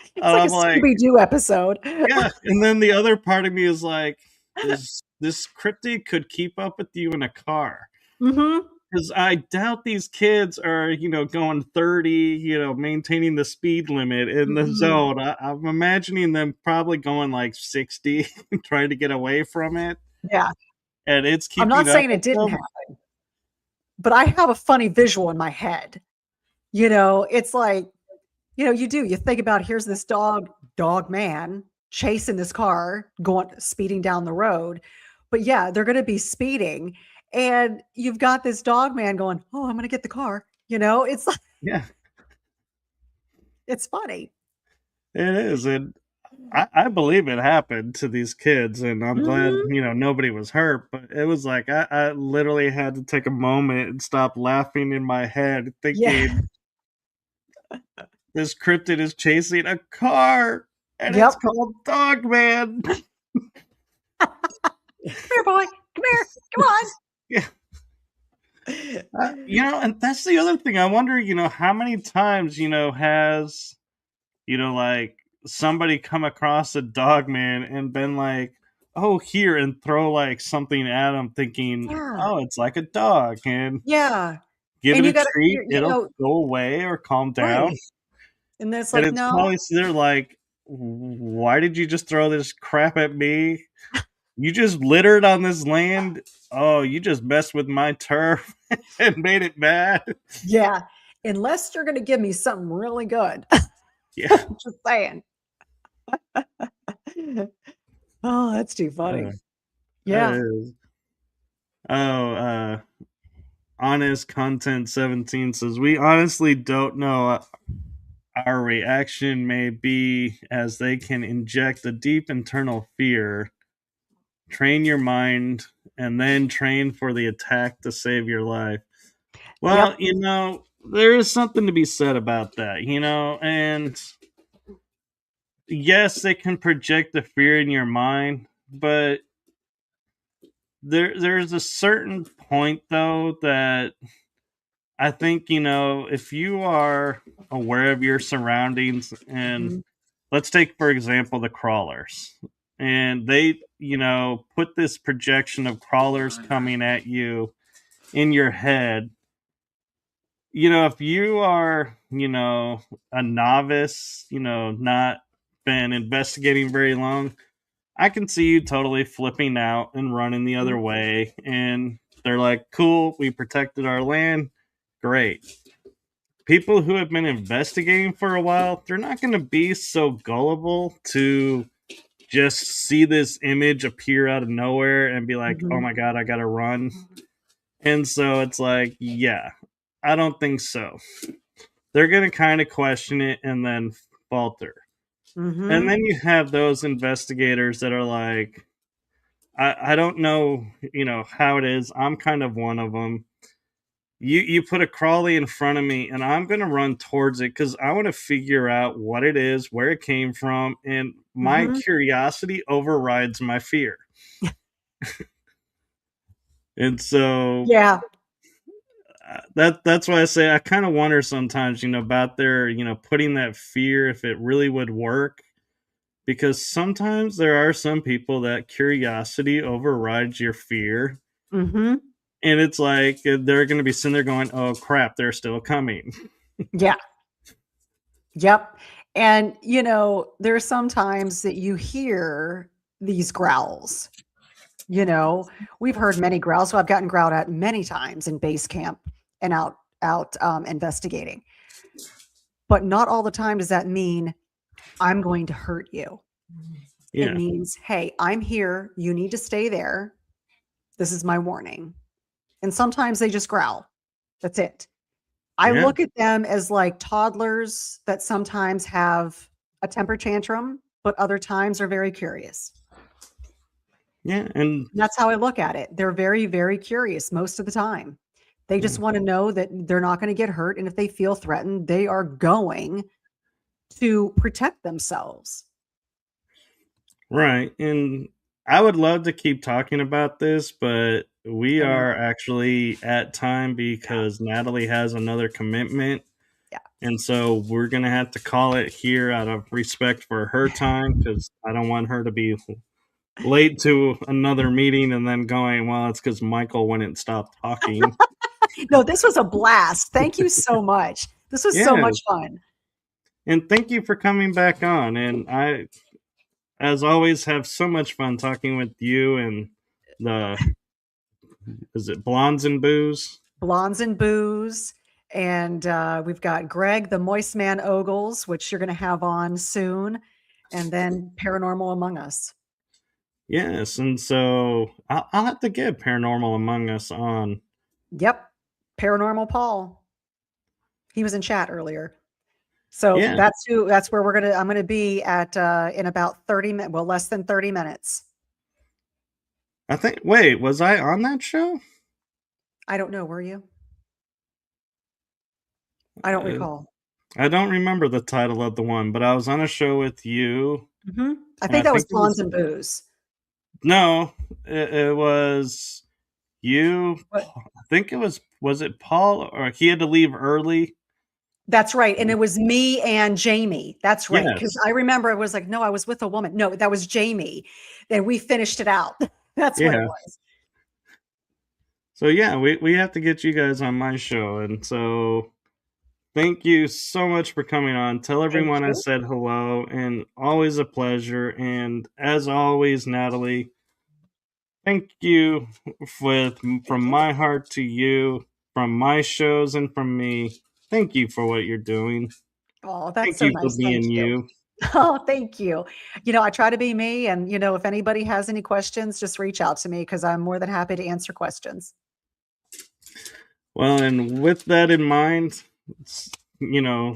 It's and like a I'm like, Scooby Doo episode. yeah. And then the other part of me is like, this cryptid could keep up with you in a car. Hmm. Because I doubt these kids are, going 30, maintaining the speed limit in the Hmm. zone. I'm imagining them probably going like 60, trying to get away from it, Yeah. and it's I'm keeping not up saying it with didn't them. happen, but I have a funny visual in my head. It's like, you think about, here's this dog man chasing this car, going speeding down the road. But yeah, they're going to be speeding, and you've got this dog man going, "Oh, I'm going to get the car." It's like, Yeah, it's funny. it is. And I believe it happened to these kids, and I'm glad, Mhm. nobody was hurt. But it was like I literally had to take a moment and stop laughing in my head, Yeah. thinking, this cryptid is chasing a car, and it's Yep. called Dogman. Come here, boy. Come here. Come Yeah, on. and that's the other thing. I wonder, how many times, has, like somebody come across a Dogman and been like, oh, here, and throw like something at him, thinking, Yeah. oh, it's like a dog, and Yeah. give And it you a gotta treat, figure, it'll go away or calm down. right. And then it's And like, it's no. probably they're like, why did you just throw this crap at me? You just littered on this land. Oh, you just messed with my turf and made it bad. Yeah. Unless you're gonna give me something really good. Yeah. Just saying. Oh, that's too Uh, funny. that Yeah. is. Oh, honest content 17 says we honestly don't know. Our reaction may be as they can inject a deep internal fear, train your mind, and then train for the attack to save your life. Well, Yep. there is something to be said about that, and yes, they can project the fear in your mind, but there's a certain point though that I think, if you are aware of your surroundings, and Mhm. let's take for example the crawlers, and they, put this projection of crawlers coming at you, in your head, if you are, a novice, not been investigating very long, I can see you totally flipping out and running the other way. And they're like, cool, we protected our land. Great. People who have been investigating for a while, they're not going to be so gullible to just see this image appear out of nowhere and be like, oh Mhm. my God, I got to run. And so it's like, yeah, I don't think so. They're going to kind of question it and then falter. And Mhm. then you have those investigators that are like, I don't know, how it is. I'm kind of one of them. You put a crawly in front of me and I'm going to run towards it because I want to figure out what it is, where it came from, and my Mhm. curiosity overrides my fear. And so Yeah. that's why I say I kind of wonder sometimes, about their, putting that fear, if it really would work, because sometimes there are some people that curiosity overrides your fear, Mhm. and it's like they're going to be sitting there going, "Oh crap, they're still coming." Yeah. Yep. And, there are some times that you hear these growls. We've heard many growls. So I've gotten growled at many times in base camp and out investigating. But not all the time does that mean I'm going to hurt you. It Yeah, means, hey, I'm here. You need to stay there. This is my warning. And sometimes they just growl. That's it. I yeah, look at them as like toddlers that sometimes have a temper tantrum, but other times are very curious. yeah, and And that's how I look at it. They're very, very curious most of the time. They yeah. just want to know that they're not going to get hurt. And if they feel threatened, they are going to protect themselves. Right. And I would love to keep talking about this, but we I know. are actually at time Yeah. because Natalie has another commitment. Yeah. And so we're going to have to call it here out of respect for her time because I don't want her to be late to another meeting and then going, well, it's because Michael wouldn't stop talking. No, this was a blast. Thank you so much. This was so Yeah. much fun. And thank you for coming back on. And I, as always, have so much fun talking with you and the, is it Blondes and Booze? Blondes and Booze. And we've got Greg, the Moist Man Ogles, which you're going to have on soon. And then Paranormal Among Us. Yes, and so I'll have to get Paranormal Among Us on. Yep. Paranormal Paul. He was in chat earlier. So Yeah, that's where I'm gonna be at in about 30 minutes, well, less than 30 minutes. I think. Wait, was I on that show? I don't know, were you? I don't Uh, recall. I don't remember the title of the one, but I was on a show with you, I and I think that was think it Blondes was and Booze. no, it was you. But I think it was it Paul or he had to leave early. that's right. And it was me and Jamie. That's right. Because Yes, I remember it was like, no, I was with a woman. No, that was Jamie. And we finished it out. That's what it yeah. was. So yeah, we have to get you guys on my show, and so thank you so much for coming on. Tell Thank everyone I you. said hello, and always a pleasure. And as always, Natalie, thank you with from Thank you. my heart to you, from my shows and from me. Thank you for what you're doing. Oh, that's Thank so you for nice. Thank being you. you. Oh, thank you. I try to be me. And, if anybody has any questions, just reach out to me because I'm more than happy to answer questions. Well, and with that in mind,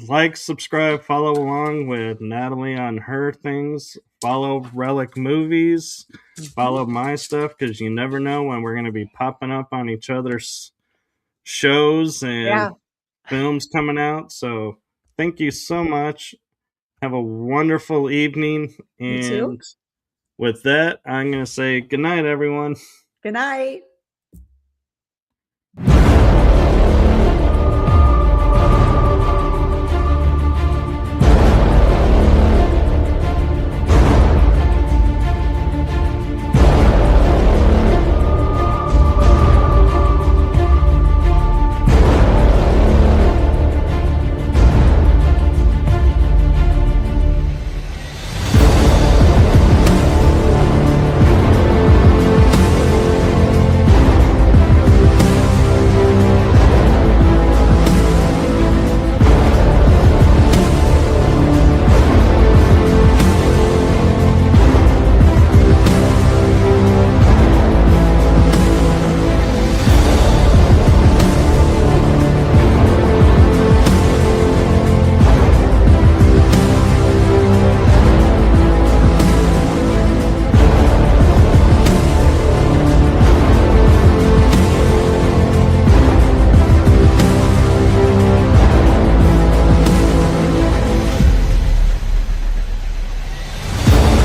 like, subscribe, follow along with Natalie on her things. Follow Relic Movies. Mhm. Follow my stuff because you never know when we're going to be popping up on each other's shows Yeah. and films coming out. So thank you so much. Have a wonderful evening. You too. And with that, I'm going to say good night, everyone. Good night.